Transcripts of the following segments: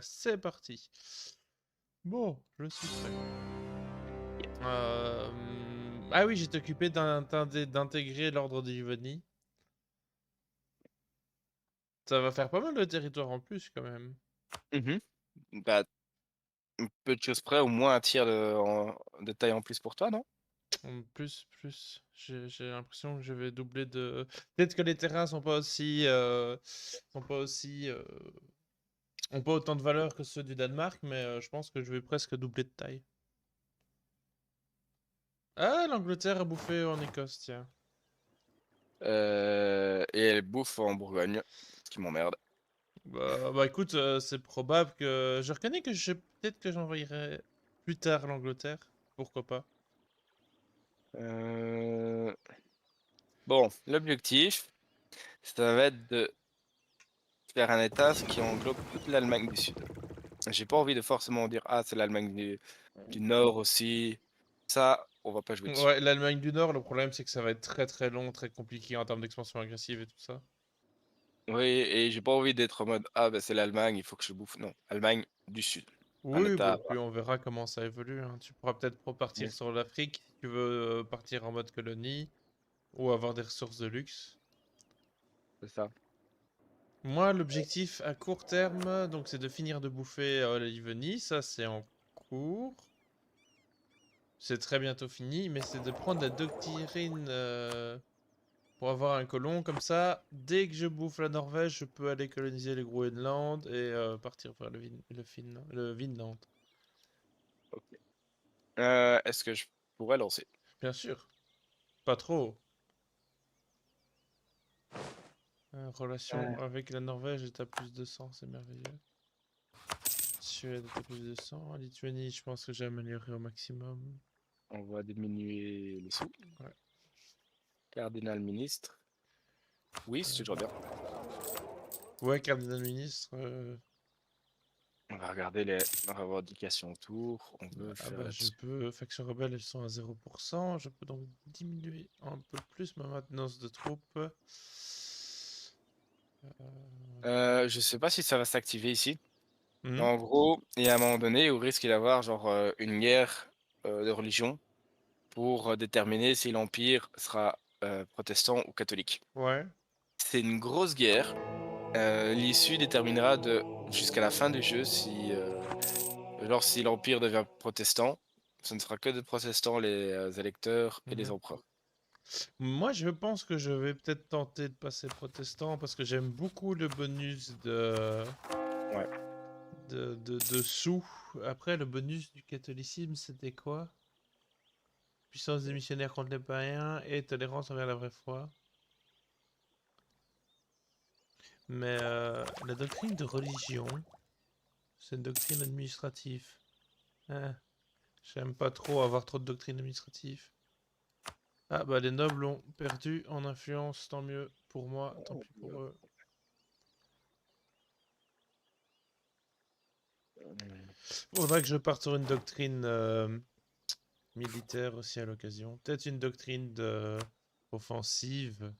c'est parti. Bon, je suis prêt. Ah oui, j'étais occupé d'intégrer l'ordre d'Ivony. Ça va faire pas mal de territoire en plus quand même. Mmh. Bah, peu de choses près, au moins un tiers de taille en plus pour toi, non? Plus. J'ai l'impression que je vais doubler de. Peut-être que les terrains sont pas aussi, ont pas autant de valeur que ceux du Danemark, mais je pense que je vais presque doubler de taille. Ah, l'Angleterre a bouffé en Écosse, tiens. Et elle bouffe en Bourgogne, ce qui m'emmerde. Bah écoute, c'est probable que. Je reconnais que peut-être que j'envoyerai plus tard l'Angleterre. Pourquoi pas? Heu, bon, l'objectif, ça va être de faire un État qui englobe toute l'Allemagne du Sud. J'ai pas envie de forcément dire: «Ah, c'est l'Allemagne du Nord aussi». Ça, on va pas jouer dessus. Ouais, l'Allemagne du Nord, le problème c'est que ça va être très très long, très compliqué en termes d'expansion agressive et tout ça. Oui, et j'ai pas envie d'être en mode: «Ah, bah, c'est l'Allemagne, il faut que je bouffe». Non, Allemagne du Sud, un Oui, État bah à puis part. on verra comment ça évolue, hein. Tu pourras peut-être Mmh, partir sur l'Afrique si tu veux partir en mode colonie ou avoir des ressources de luxe. c'est ça. Moi, l'objectif à court terme, donc c'est de finir de bouffer la Livonie, ça c'est en cours. C'est très bientôt fini, mais c'est de prendre la doctrine pour avoir un colon. Comme ça, dès que je bouffe la Norvège, je peux aller coloniser le Groenland et partir vers le Vinland. OK. Est-ce que je pourrais lancer? Bien sûr, pas trop. Relation Heu, avec la Norvège est à plus de 100, c'est merveilleux. Suède est à plus de 100. Lituanie, je pense que j'ai amélioré au maximum. on va diminuer les sous. Ouais. Cardinal ministre. Oui, c'est toujours bien. Ouais, cardinal ministre. On va regarder les revendications autour. On veut Ah faire bah je là-dessus. peux. Faction rebelle, elles sont à 0%. Je peux donc diminuer un peu plus ma maintenance de troupes. Je sais pas si ça va s'activer ici. Hmm. En gros, il y a un moment donné où il risque d'y avoir genre, une guerre, de religion pour, déterminer si l'empire sera, protestant ou catholique. Ouais. C'est une grosse guerre. L'issue déterminera jusqu'à la fin du jeu si, genre si l'empire devient protestant, ce ne sera que de protestants les, électeurs et les Mhm. empereurs. Moi, je pense que je vais peut-être tenter de passer protestant parce que j'aime beaucoup le bonus Ouais. de sous. Après, le bonus du catholicisme, c'était quoi? Puissance des missionnaires contre les païens et tolérance envers la vraie foi. Mais la doctrine de religion, c'est une doctrine administrative. Hein, j'aime pas trop avoir trop de doctrines administratives. Ah bah les nobles ont perdu en influence, tant mieux pour moi, tant pis pour eux. Faudrait que je parte sur une doctrine militaire aussi à l'occasion. Peut-être une doctrine offensive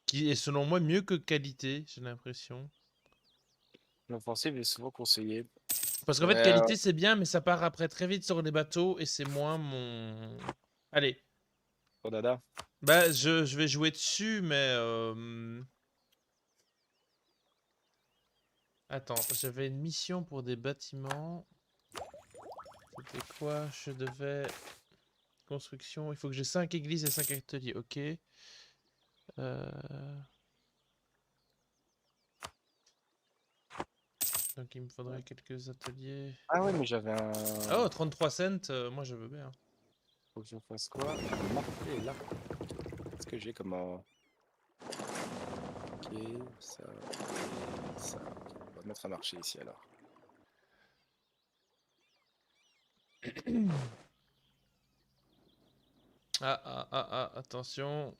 qui est selon moi mieux que qualité, j'ai l'impression. L'offensive est souvent conseillée. Parce qu'en fait, Mais, qualité c'est bien, mais ça part après très vite sur les bateaux et c'est moins mon. Allez, pour Dada, bah je vais jouer dessus, mais attends, j'avais une mission pour des bâtiments. C'était quoi? Je devais. Construction, il faut que j'ai 5 églises et 5 ateliers, ok. Euh, Donc il me faudrait quelques ateliers. ah ouais, mais j'avais un Oh, 33 cents, moi je veux bien. faut que je fasse quoi? Marquer là. Qu'est-ce que j'ai comme, OK, ça et ça. OK, on va mettre à marcher ici alors. Attention.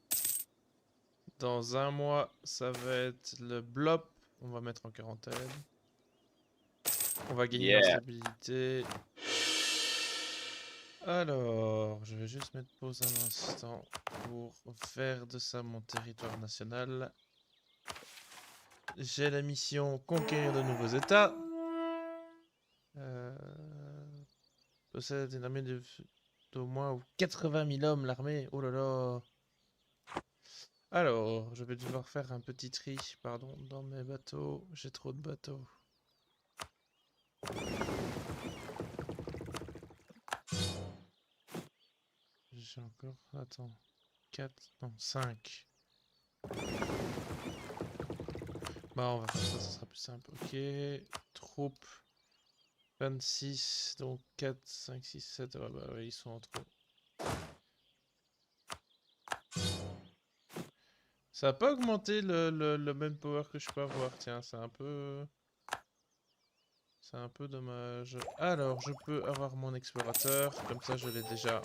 Dans un mois, ça va être le blop. On va mettre en quarantaine. On va gagner en Yeah! stabilité. Alors, je vais juste mettre pause un instant pour faire de ça mon territoire national. j'ai la mission conquérir de nouveaux États. Possède une armée d'au moins 80 000 hommes, l'armée. Oh là là. Alors, je vais devoir faire un petit tri, pardon, dans mes bateaux. J'ai trop de bateaux. J'ai encore... Attends. 4... Non, 5. Bah, on va faire ça, ça sera plus simple. Ok. Troupes. 26. Donc 4, 5, 6, 7. Ouais, bah ouais, ils sont en trop. Ça n'a pas augmenté le même power que je peux avoir. Tiens, c'est un peu... C'est un peu dommage. Alors, je peux avoir mon explorateur. Comme ça, je l'ai déjà.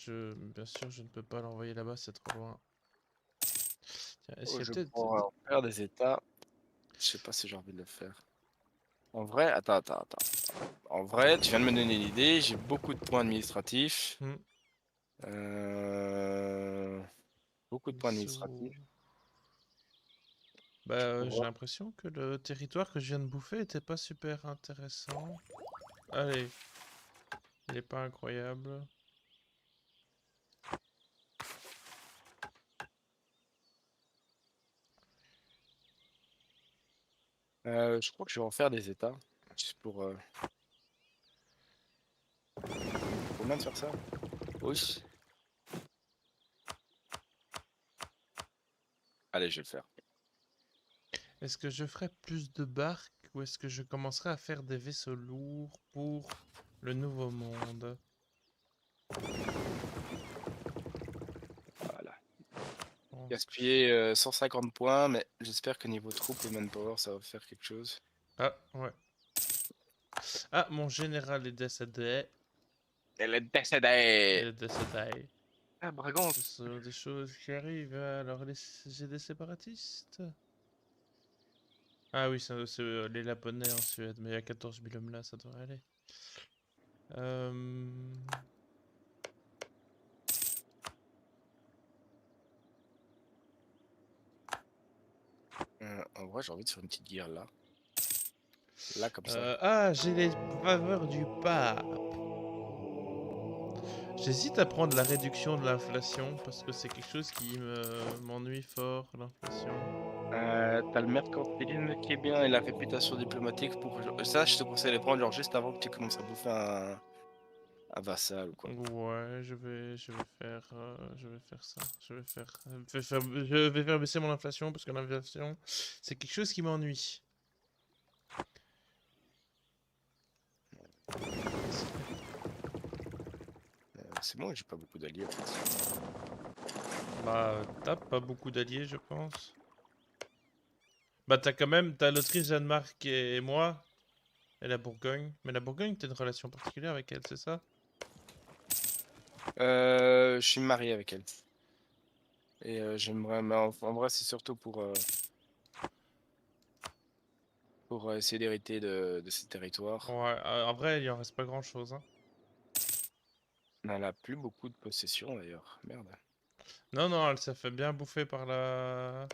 Bien sûr, je ne peux pas l'envoyer là-bas, c'est trop loin. Tiens, est-ce Oh, qu'il y a je peut-être... pourrais en faire des états. Je sais pas si j'ai envie de le faire. En vrai, attends. En vrai, tu viens de me donner une idée. J'ai beaucoup de points administratifs. Hmm, Euh, Beaucoup de points Dessous. administratifs. Bah, Je j'ai pourrais. l'impression que le territoire que je viens de bouffer était pas super intéressant. Allez, il est pas incroyable. Je crois que je vais en faire des états. Juste pour. Combien de faire ça? Oui. Allez, je vais le faire. Est-ce que je ferai plus de barques ou est-ce que je commencerai à faire des vaisseaux lourds pour le nouveau monde? Voilà. Je pense que Gaspiller 150 points, mais j'espère que niveau troupe et manpower, ça va faire quelque chose. Ah, ouais. Ah, mon général est décédé. Elle est Il décédée! est décédé. Ah, Bragon! Ce sont des choses qui arrivent. Alors, j'ai des séparatistes. Ah oui, c'est les Laponnais en Suède, mais il y a 14 000 hommes là, ça devrait aller. Euh... En vrai, j'ai envie de faire une petite guerre là. Là, comme ça. Ah, j'ai les faveurs du pape. J'hésite à prendre la réduction de l'inflation parce que c'est quelque chose qui m'ennuie fort, l'inflation. T'as le mercantilisme qui est bien et la réputation diplomatique pour. Ça, je te conseille de prendre genre juste avant que tu commences à bouffer un vassal ou quoi. Ouais, je vais faire ça. Je vais faire baisser mon inflation parce que l'inflation, c'est quelque chose qui m'ennuie. C'est moi, j'ai pas beaucoup d'alliés en fait. Bah, t'as pas beaucoup d'alliés, je pense. Bah, t'as l'Autriche, Danemark et moi, et la Bourgogne. Mais la Bourgogne, t'as une relation particulière avec elle, c'est ça? Je suis marié avec elle. Et j'aimerais. Mais en vrai, c'est surtout pour essayer d'hériter de ces territoires. Ouais, en vrai, il en reste pas grand-chose, hein. Elle a plus beaucoup de possessions d'ailleurs. Merde. Non, non, elle s'est fait bien bouffer par la...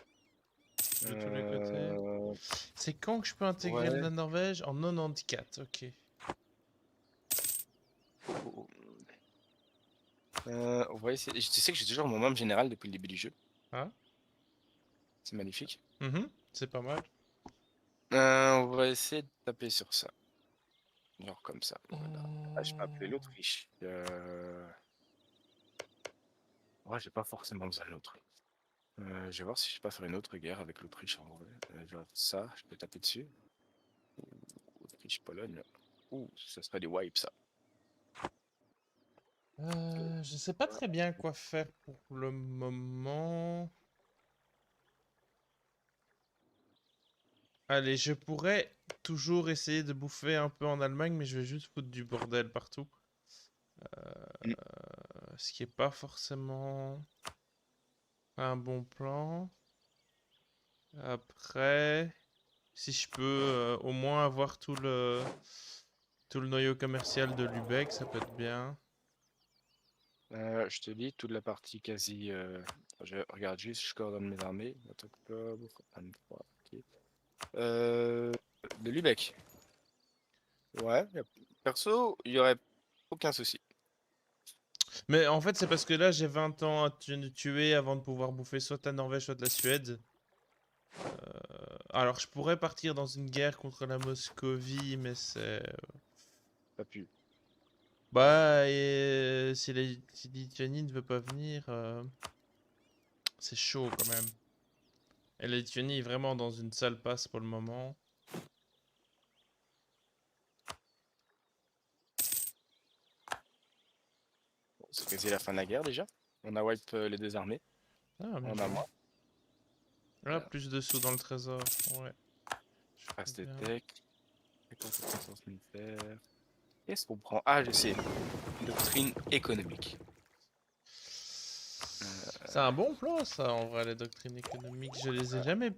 de tous les côtés. Euh, C'est quand que je peux intégrer ouais. la Norvège? En 94, ok. Oh, on va essayer. Tu sais que j'ai toujours mon membre général depuis le début du jeu. Ah, C'est magnifique. c'est pas mal. On va essayer de taper sur ça. Genre comme ça. Voilà. Ah, je peux appeler l'Autriche. Ouais, j'ai pas forcément besoin de l'Autriche. Je vais voir si je peux pas faire une autre guerre avec l'Autriche en vrai. Genre ça, je peux taper dessus. Autriche-Pologne. Ouh, ça serait des wipes ça. Je sais pas très bien quoi faire pour le moment. Allez, je pourrais toujours essayer de bouffer un peu en Allemagne, mais je vais juste foutre du bordel partout. Mm. Ce qui est pas forcément un bon plan. Après, si je peux au moins avoir tout le noyau commercial de Lübeck, ça peut être bien. Je te dis, toute la partie quasi je regarde juste, je coordonne mes armées. 20 octobre, 23, ok. De Lübeck. Ouais, perso, il y aurait aucun souci. Mais en fait, c'est parce que là, j'ai 20 ans à tuer avant de pouvoir bouffer soit la Norvège, soit la Suède. Alors, je pourrais partir dans une guerre contre la Moscovie, mais c'est... Pas pu. Bah, et si la si Lituanie ne veut pas venir, c'est chaud quand même. Et la Lituanie est vraiment dans une sale passe pour le moment. Bon, c'est quasi la fin de la guerre déjà. On a wipe les deux armées. Ah, bien On a joué. moins. Ah, plus de sous dans le trésor. Ouais, je Passe ferais de bien. tech. Réponse de puissance militaire. Qu'est-ce qu'on prend? Ah, je sais. Doctrine économique. C'est un bon plan, ça, en vrai, les doctrines économiques. Je les ai jamais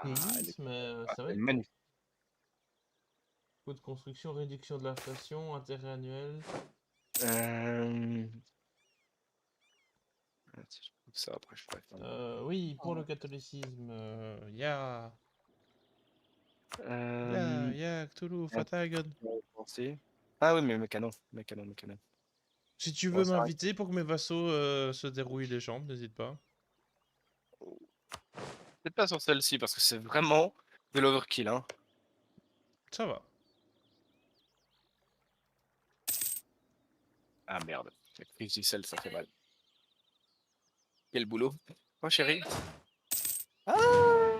Elle est, prises, mais ça va elle est être bon. magnifique. Coût de construction, réduction de l'inflation, intérêt annuel. Euh... Si je trouve ça, après je pourrais faire. Oui, pour le catholicisme, ya, Euh... Cthulhu, un truc Fatagon. que j'avais pensé. Ah oui, mais mécano. Mécano, mécano. Si tu Bon, veux c'est vrai. m'inviter pour que mes vassaux se dérouillent les jambes, n'hésite pas. Peut-être pas sur celle-ci parce que c'est vraiment de l'overkill, hein. Ça va. Ah merde. La crise du sel, ça fait mal. Quel boulot. Oh chérie. Ah,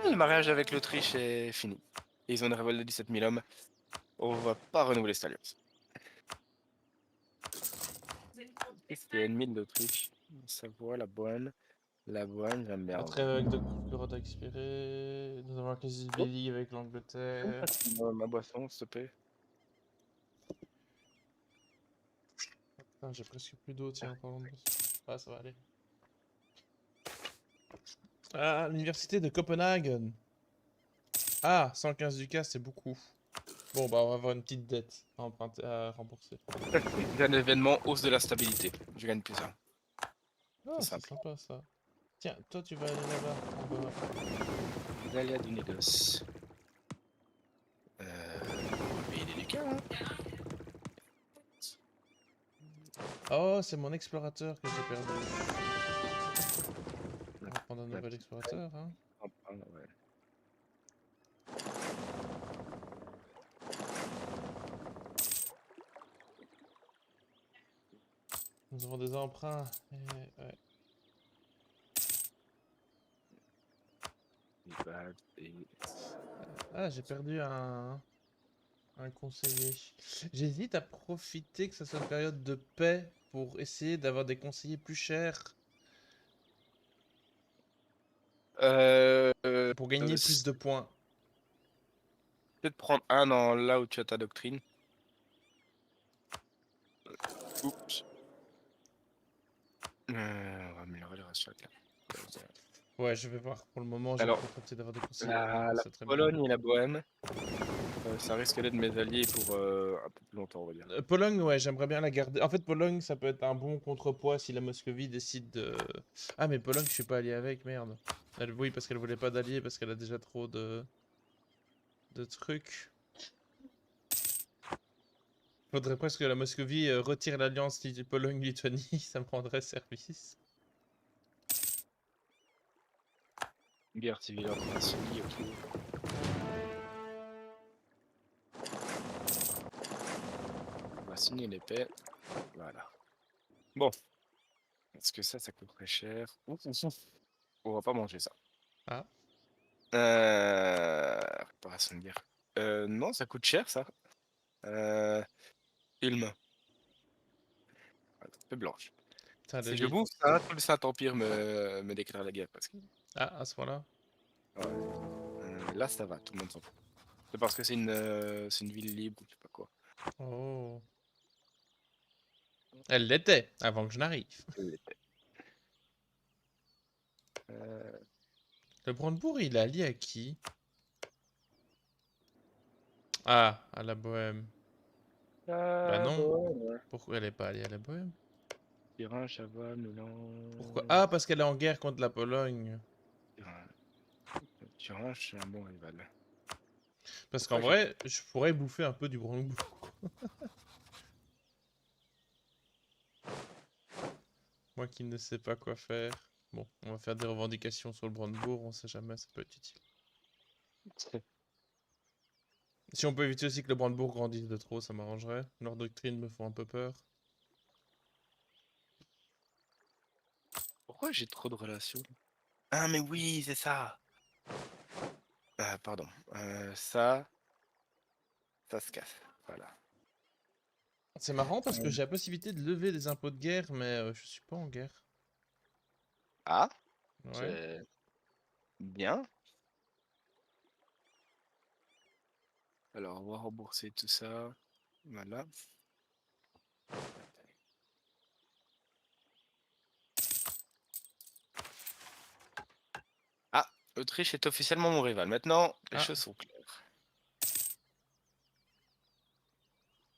le mariage avec l'Autriche est fini. Ils ont une révolte de 17 000 hommes. On va pas renouveler cette alliance. Qu'est-ce qui est ennemi de l'Autriche? Savoie, la Bohème. La Bohème, j'aime bien La en vrai. trêve avec de droit expiré. Nous avons acquis Oh, Billy avec je peux me l'Angleterre. passer ma boisson, s'il te plaît. Putain, j'ai presque plus d'eau, tiens, en parlant de... Ah, ça va aller. Ah, l'université de Copenhague. Ah, 115 ducats, c'est beaucoup. Bon, bah, on va avoir une petite dette à emprunter, à rembourser. J'ai un événement, hausse de la stabilité. Je gagne plus ça. C'est Ah, c'est simple. sympa, ça. Tiens, toi, tu vas aller là-bas, en bas. Les aléas du négoce. On va payer les lucas, hein. Oh, c'est mon explorateur que j'ai perdu. On va prendre un La nouvel petite reine. explorateur, hein. Ah, ouais. Nous avons des emprunts. Ouais. Les bagues et- Ah, j'ai perdu un conseiller. J'hésite à profiter que ça soit une période de paix pour essayer d'avoir des conseillers plus chers. Euh, Pour gagner plus s- de points. Peut-être prendre un dans là où tu as ta doctrine. Oups. On va améliorer le ratio avec la- Ouais, je vais voir. Pour le moment, je vais Alors, tenter d'avoir des conseillers la, royaux. la C'est très bien. Pologne et la Bohème, ça risque d'être mes alliés pour un peu plus longtemps, on va dire. Pologne, ouais, j'aimerais bien la garder. En fait, Pologne, ça peut être un bon contrepoids si la Moscovie décide de... Ah, mais Pologne, je suis pas allié avec, merde. Oui, parce qu'elle voulait pas d'alliés, parce qu'elle a déjà trop de trucs. Faudrait presque que la Moscovie retire l'alliance Pologne-Lituanie, ça me rendrait service. Guerre civile en Croatie, ok. On va signer les paix. Voilà. Bon, est-ce que ça coûte très cher? Ouf, ouf, ouf. On va pas manger ça. Ah, Réparation de guerre. Non, ça coûte cher, ça. Euh, Ulm. Ouais, un peu blanche. putain, Si je l'élite. bouffe ça, tout le Saint-Empire me déclare la guerre presque. Ah, à ce point-là. Ouais. Là, ça va, tout le monde s'en fout. C'est parce que c'est une ville libre ou je sais pas quoi. Oh. Elle l'était, avant que je n'arrive. Euh, Le Brandebourg, il est allié à qui? Ah, à la Bohème. Bah non. bon, ouais. Pourquoi elle est pas alliée à la Bohème? Tyrin, Chaval, Milan. Pourquoi? Ah, parce qu'elle est en guerre contre la Pologne. Tyrin. Tyrin, je suis un bon rival. Parce qu'en Pourquoi j'ai. vrai, je pourrais bouffer un peu du Brandebourg. Moi qui ne sais pas quoi faire. Bon, on va faire des revendications sur le Brandebourg, on sait jamais, ça peut être utile. Si on peut éviter aussi que le Brandebourg grandisse de trop, ça m'arrangerait. Leurs doctrines me font un peu peur. Pourquoi j'ai trop de relations? Ah, mais oui, c'est ça! Ah, pardon. Ça se casse. Voilà. C'est marrant parce que Euh, j'ai la possibilité de lever des impôts de guerre, mais je suis pas en guerre. Ah, Ouais. c'est bien. Alors, on va rembourser tout ça. Voilà. Ah, Autriche est officiellement mon rival. Maintenant, les Ah, choses sont claires.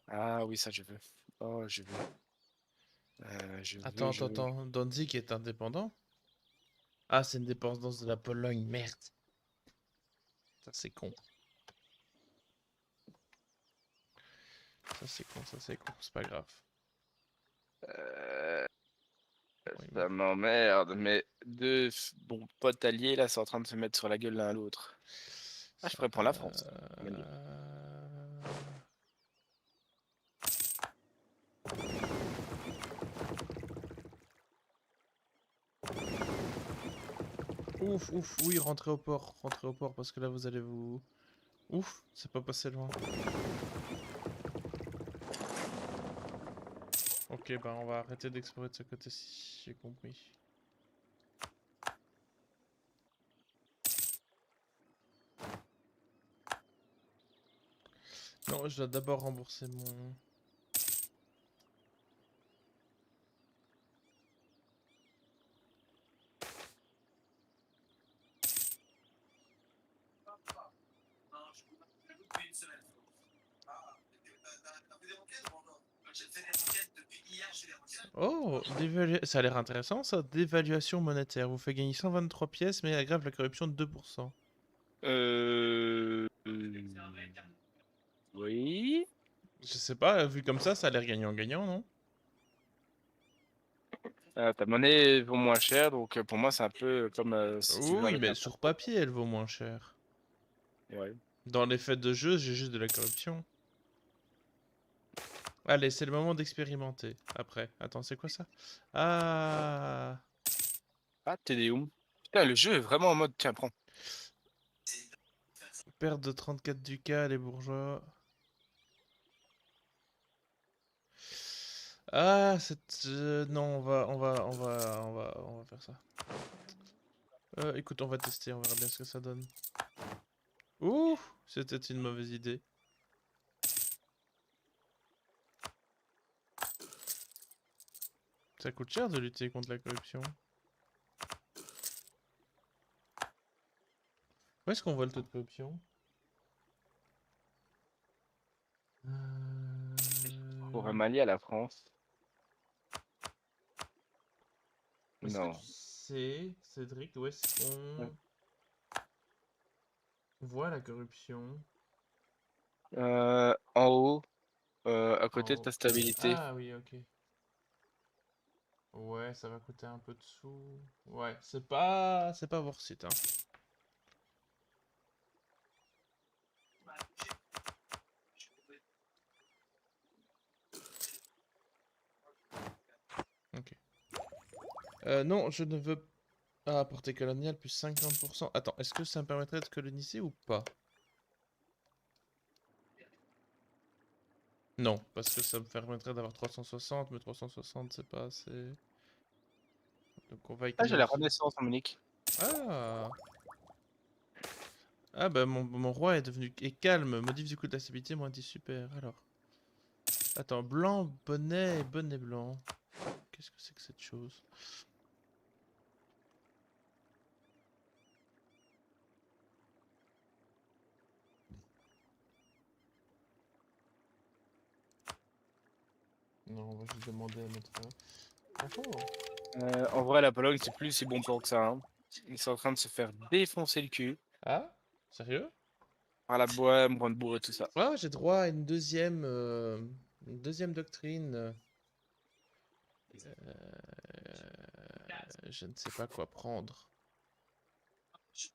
Ah oui, ça je veux. Oh, je veux. attends, Je attends, veux. attends. Danzig est indépendant? Ah, c'est une dépendance de la Pologne, merde. Ça c'est con. Ça c'est con, ça c'est con, c'est pas grave. Euh, Bon, il Ça meurt. m'emmerde. Mais deux bons potes alliés là sont en train de se mettre sur la gueule l'un à l'autre. Ah, je pourrais prendre la France. Gagner. Ouf, ouf, oui, rentrez au port, parce que là vous allez vous... Ouf, c'est pas passé loin. Ok, bah on va arrêter d'explorer de ce côté-ci, j'ai compris. Non, je dois d'abord rembourser mon... Oh, ça a l'air intéressant ça, dévaluation monétaire. Vous fait gagner 123 pièces, mais aggrave la corruption de 2%. Euh... Oui. Je sais pas, vu comme ça a l'air gagnant-gagnant, non? Ta monnaie vaut moins cher, donc pour moi c'est un peu comme si tu veux Oui, avec mais un sur tampon. papier, elle vaut moins cher. Ouais. Dans les faits de jeu, j'ai juste de la corruption. Allez, c'est le moment d'expérimenter. Après, attends, c'est quoi ça? Ah, Ah, Tédéum. Putain, le jeu est vraiment en mode, tiens, prends. perte de 34 ducats, les bourgeois. Ah, non, on va faire ça. Écoute, on va tester, on verra bien ce que ça donne. Ouh, c'était une mauvaise idée. Ça coûte cher de lutter contre la corruption. Où est-ce qu'on voit le taux de corruption? Pour Euh, rallier à la France. Est-ce que tu Non. sais, Cédric, où est-ce qu'on voit la corruption? En haut, à En côté de ta haut. stabilité. Ah oui, ok. Ouais, ça va coûter un peu de sous. Ouais, c'est pas worth it, hein. Ok. Non, je ne veux... Ah, portée coloniale plus 50%. Attends, est-ce que ça me permettrait de coloniser ou pas? Non, parce que ça me permettrait d'avoir 360, mais 360 c'est pas assez. Donc on va Ah, j'ai la économiser. Renaissance, Dominique. Ah! Ah bah mon roi est devenu est calme, modif du coup de la stabilité, moins 10, super. Alors, attends, blanc, bonnet et bonnet blanc. Qu'est-ce que c'est que cette chose? Non, on va juste demander à notre Oh. En vrai, la Pologne, c'est plus si bon plan que ça. Hein. Ils sont en train de se faire défoncer le cul Ah? Sérieux? par la Bohème, Brandebourg et tout ça. Ah, j'ai droit à une deuxième doctrine. Je ne sais pas quoi prendre. Je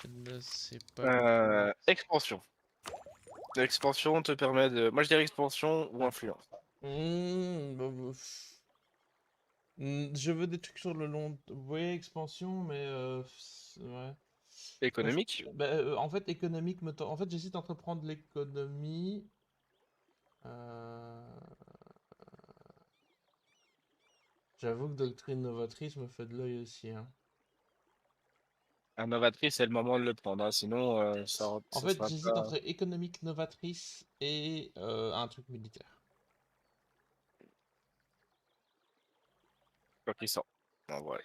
ne sais pas quoi. Expansion. L'expansion te permet de. Moi, je dirais expansion ou influence. Je veux des trucs sur le long. Oui, expansion, mais ouais. Moi, Économique. en fait, économique En fait, j'hésite entre prendre l'économie. euh, J'avoue que doctrine novatrice me fait de l'œil aussi, hein. Un novatrice, c'est le moment de le prendre. Hein. Sinon, En ça fait, sera j'hésite pas. entre économique novatrice et un truc militaire. Quoi qu'il sort. En vrai.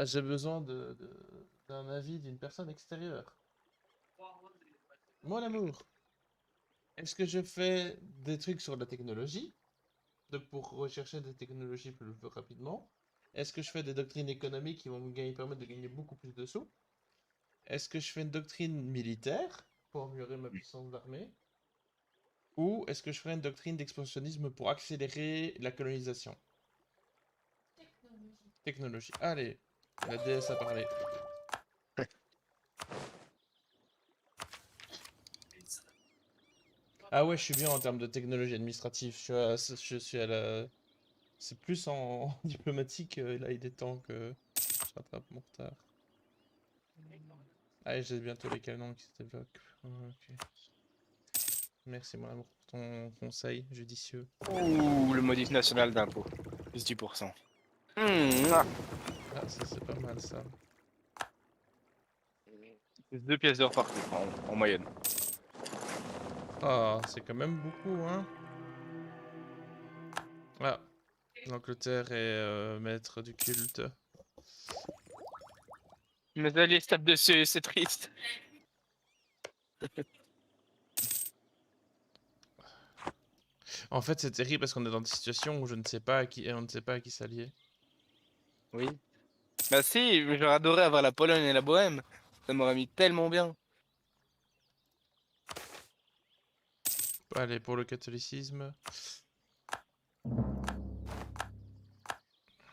J'ai besoin d'un avis d'une personne extérieure. Mon amour, est-ce que je fais des trucs sur la technologie, donc pour rechercher des technologies plus rapidement? Est-ce que je fais des doctrines économiques qui vont permettre de gagner beaucoup plus de sous? Est-ce que je fais une doctrine militaire pour améliorer ma puissance d'armée? Ou est-ce que je ferai une doctrine d'expansionnisme pour accélérer la colonisation? Technologie. Allez, la déesse a parlé. Ah ouais, je suis bien en termes de technologie administrative. Je suis à la... C'est plus en diplomatique, là, il est temps que je rattrape mon retard. Allez, j'ai bientôt les canons qui se débloquent. Ok. Merci, mon amour, pour ton conseil judicieux. Ouh, le modif national d'impôt. Plus 10%. Ah. Ah, ça, c'est pas mal, ça. Plus 2 pièces d'or par coup, en moyenne. Ah, c'est quand même beaucoup, hein. Ah, l'Angleterre est maître du culte. Mes alliés se tapent dessus, c'est triste. En fait, c'est terrible parce qu'on est dans des situations où je ne sais pas à qui, et on ne sait pas à qui s'allier. Oui. Bah si, j'aurais adoré avoir la Pologne et la Bohème. Ça m'aurait mis tellement bien. Allez, pour le catholicisme,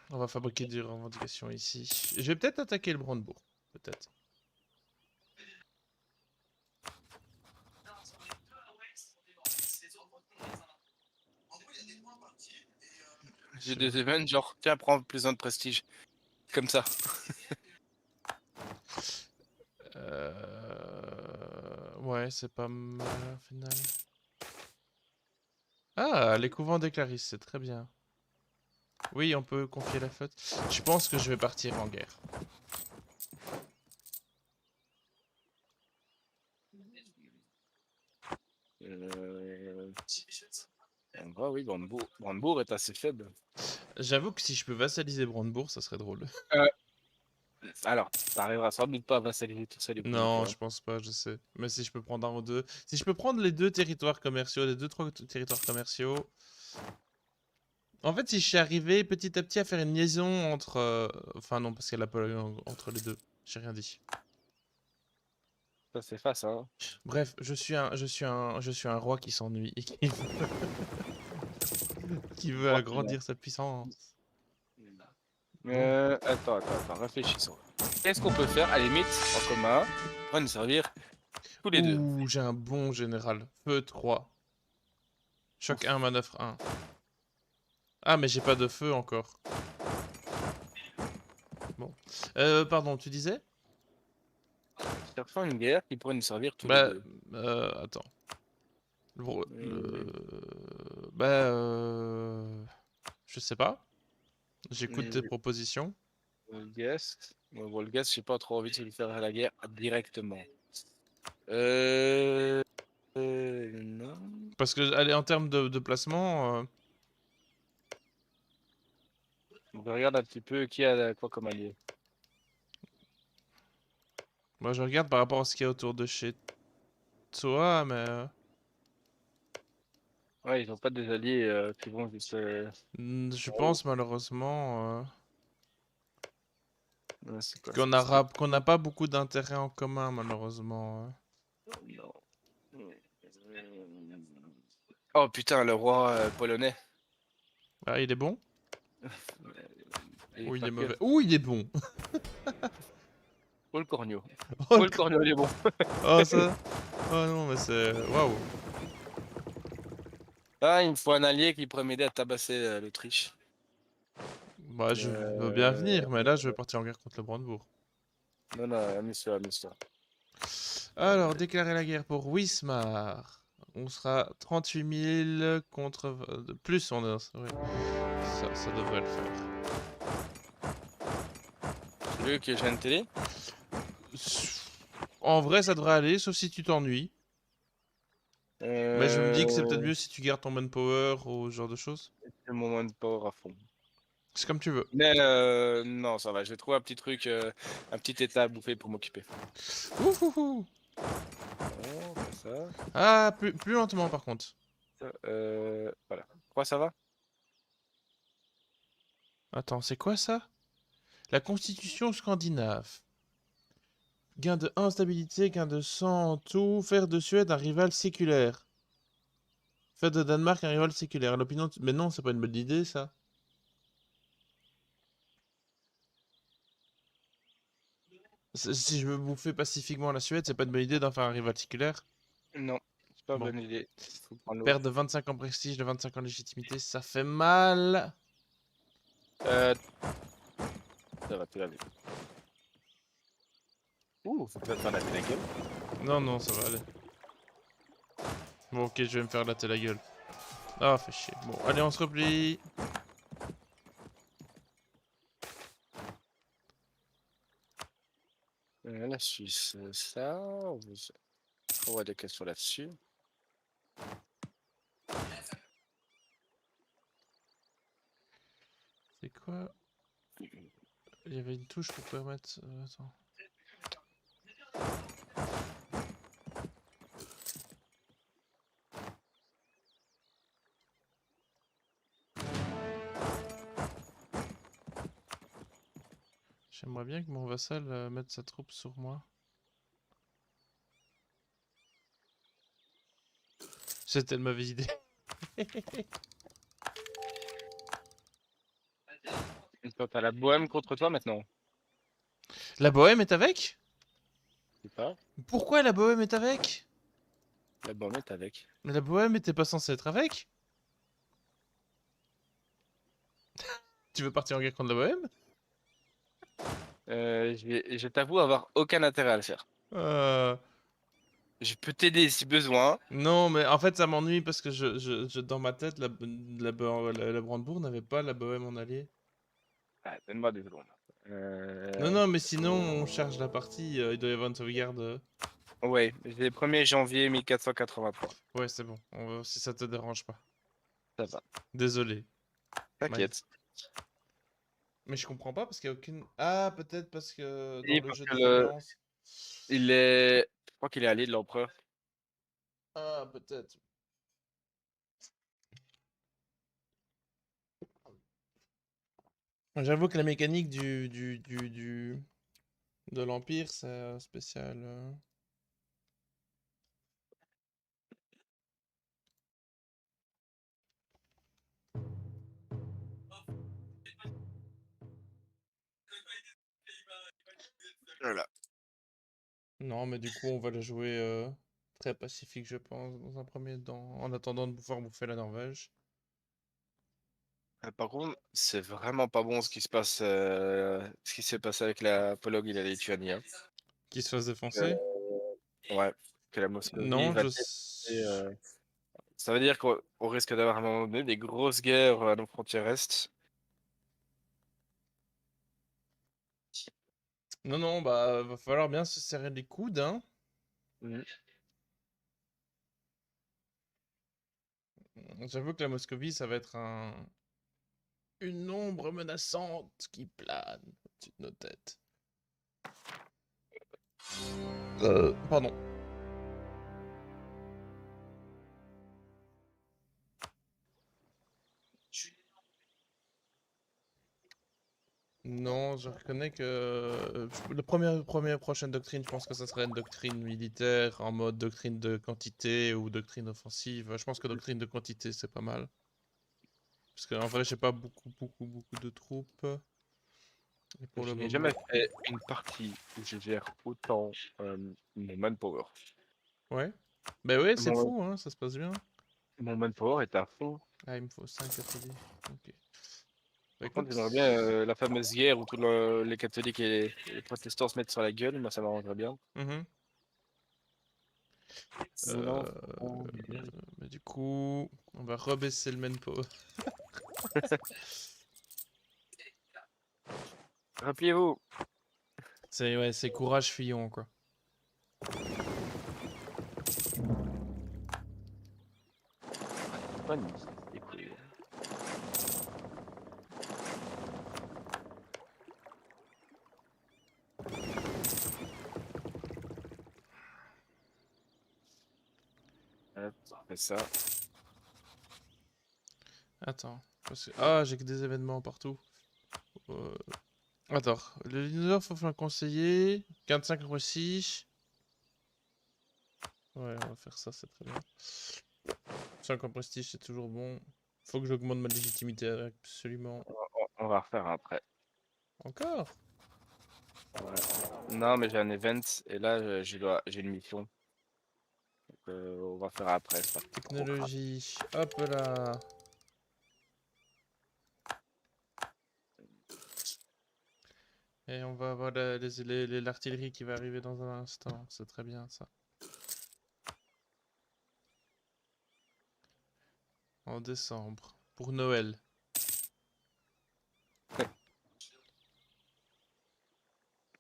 on va fabriquer des revendications ici. Je vais peut-être attaquer le Brandebourg. Peut-être. J'ai Je- des events genre, tiens, prends plus de prestige. Comme ça. Ouais, c'est pas mal au final. Ah, les couvents des Clarisses, c'est très bien. Oui, on peut confier la flotte. Je pense que je vais partir en guerre. Euh... En vrai, oui, Brandebourg est assez faible. J'avoue que si je peux vassaliser Brandebourg, ça serait drôle. Euh, alors, t'arriveras sans doute pas à vassaliser tout ça du premier coup. Non, Hein. je pense pas, je sais. Mais si je peux prendre un ou deux. Si je peux prendre les deux territoires commerciaux, les deux, trois territoires commerciaux. En fait, si je suis arrivé petit à petit à faire une liaison entre. Enfin, non, parce qu'elle a pas entre les deux. J'ai rien dit. Ça, c'est face, hein. Bref, je suis un roi qui s'ennuie et qui veut Trois finales. agrandir sa puissance. Bon. Attends, réfléchissons. Qu'est-ce qu'on peut faire, à la limite, en commun, pour nous servir tous les deux? Ouh, j'ai un bon général. Feu 3. Choc Ouf. 1, manœuvre 1. Ah, mais j'ai pas de feu encore. Bon. Pardon, tu disais? Cherchons une guerre qui pourrait nous servir tous les Bah, deux. attends. Le... Euh, Bah, je sais pas. J'écoute tes euh, propositions. Volgast. Bon, Volgast, j'ai pas trop envie de lui faire la guerre directement. Euh... non. Parce que, allez, en termes de placement, On regarde un petit peu qui a quoi comme allié. moi je regarde par rapport à ce qu'il y a autour de chez toi, mais. Ouais, ils ont pas des alliés qui vont juste. Je pense malheureusement Ouais, c'est quoi ça? qu'on n'a pas beaucoup d'intérêts en commun malheureusement. Non. Oh putain, le roi polonais. Ah, il est bon Et ou il pas est que. mauvais? Ou il est bon. Paul Cornio. Oh, Paul Cornio, il est bon. oh, ça. Oh non mais c'est waouh. Ah, il me faut un allié qui pourrait m'aider à tabasser l'Autriche. Bah je veux bien Euh... venir mais là je vais partir en guerre contre le Brandebourg. Non, non, amuse-toi, amuse-toi. Alors déclarer la guerre pour Wismar. On sera 38 000 contre plus on est oui. Ça devrait le faire. Tu veux que je vienne t'aider? En vrai, ça devrait aller, sauf si tu t'ennuies. Mais je me dis que c'est peut-être Euh... mieux si tu gardes ton manpower ou ce genre de choses. C'est le moment de power à fond. C'est comme tu veux. Mais non, ça va, je vais trouver un petit truc, un petit état à bouffer pour m'occuper. Ouhouhou. Oh, pas ça. Ah, plus lentement par contre. Ça, voilà. Quoi, ça va? Attends, c'est quoi ça? La constitution scandinave. Gain de 1 stabilité, gain de 100 en tout. Faire de Suède un rival séculaire. Faire de Danemark un rival séculaire. L'opinion. Mais non, c'est pas une bonne idée ça. Si je veux bouffer pacifiquement la Suède, c'est pas une bonne idée d'en faire un rival séculaire. Non, c'est pas une Bon. bonne idée. Faut prendre l'autre. Perte de 25 ans prestige, de 25 ans légitimité, ça fait mal. Euh, ça va, tu l'as vu. Ouh, faut peut-être faire la gueule. Non, non, ça va aller. Bon, ok, je vais me faire latter la gueule. Ah, fait chier. Bon, allez, on se replie. La Suisse, ça, on voit des questions là-dessus. C'est quoi? Il y avait une touche pour permettre... attends. J'aimerais bien que mon vassal mette sa troupe sur moi. C'était une mauvaise idée. Toi, t'as la Bohème contre toi maintenant. La Bohème est avec? C'est pas? Pourquoi la Bohème est avec? La Bohème est avec. Mais la Bohème était pas censée être avec? Tu veux partir en guerre contre la Bohème? Je t'avoue avoir aucun intérêt à le faire. euh... Je peux t'aider si besoin. Non, mais en fait, ça m'ennuie parce que dans ma tête, la Brandebourg n'avait pas la Bohème en allié. Ah, donne-moi 2 secondes. Non, non, mais sinon, on charge la partie. Il doit y avoir une sauvegarde. Ouais, j'ai 1er janvier 1483. Ouais, c'est bon. Si ça te dérange pas. Ça va. Désolé. Mike. T'inquiète. Mais je comprends pas parce qu'il y a aucune. Ah, peut-être parce que dans Et le parce jeu que des alliances. il est. Je crois qu'il est allié de l'empereur. Ah, peut-être. J'avoue que la mécanique de l'Empire, c'est spécial. Voilà. Non, mais du coup, on va la jouer très pacifique, je pense, dans un premier temps, en attendant de pouvoir bouffer la Norvège. Par contre, c'est vraiment pas bon ce qui s'est passé avec la Pologne et la Lituanie, hein. Qui se fasse Euh, défoncer? ouais, que la Moscovie Non, va ça veut dire qu'on risque d'avoir à un moment donné des grosses guerres à nos frontières est. Non, non, bah, va falloir bien se serrer les coudes, hein. Mhm. J'avoue que la Moscovie, ça va être une ombre menaçante qui plane au-dessus de nos têtes. Pardon. Non, je reconnais que la première prochaine doctrine, je pense que ça serait une doctrine militaire en mode doctrine de quantité ou doctrine offensive. Je pense que doctrine de quantité, c'est pas mal. Parce qu'en vrai, j'ai pas beaucoup de troupes. Et pour le Je n'ai moment. jamais fait une partie où je gère autant mon manpower. Ouais. Ben ouais, c'est Mon, fou, hein, ça se passe bien. mon manpower est à fond. Ah, il me faut 5 ateliers. Ok. Bah Par contre, écoute. j'aimerais bien la fameuse guerre où tous les catholiques et les protestants se mettent sur la gueule. Moi, ça m'arrangerait bien. Mhm. Sinon, Euh, Mais du coup, on va rebaisser le manpower. rappelez-vous. C'est ouais, c'est courage Fillon, quoi. Magnifique. Hop, on fait ça. Attends. Ah, j'ai que des événements partout. Euh, Attends. Le leader faut un conseiller. 45 réussi. Ouais, on va faire ça, c'est très bien. 5 en prestige, c'est toujours bon. Faut que j'augmente ma légitimité absolument. On va refaire après. Encore? Ouais. Non, mais j'ai un event et là, j'ai une mission. Donc, on va faire après. C'est pas trop grave. Technologie. Hop là. Et on va avoir l'artillerie qui va arriver dans un instant. C'est très bien ça. En décembre. Pour Noël.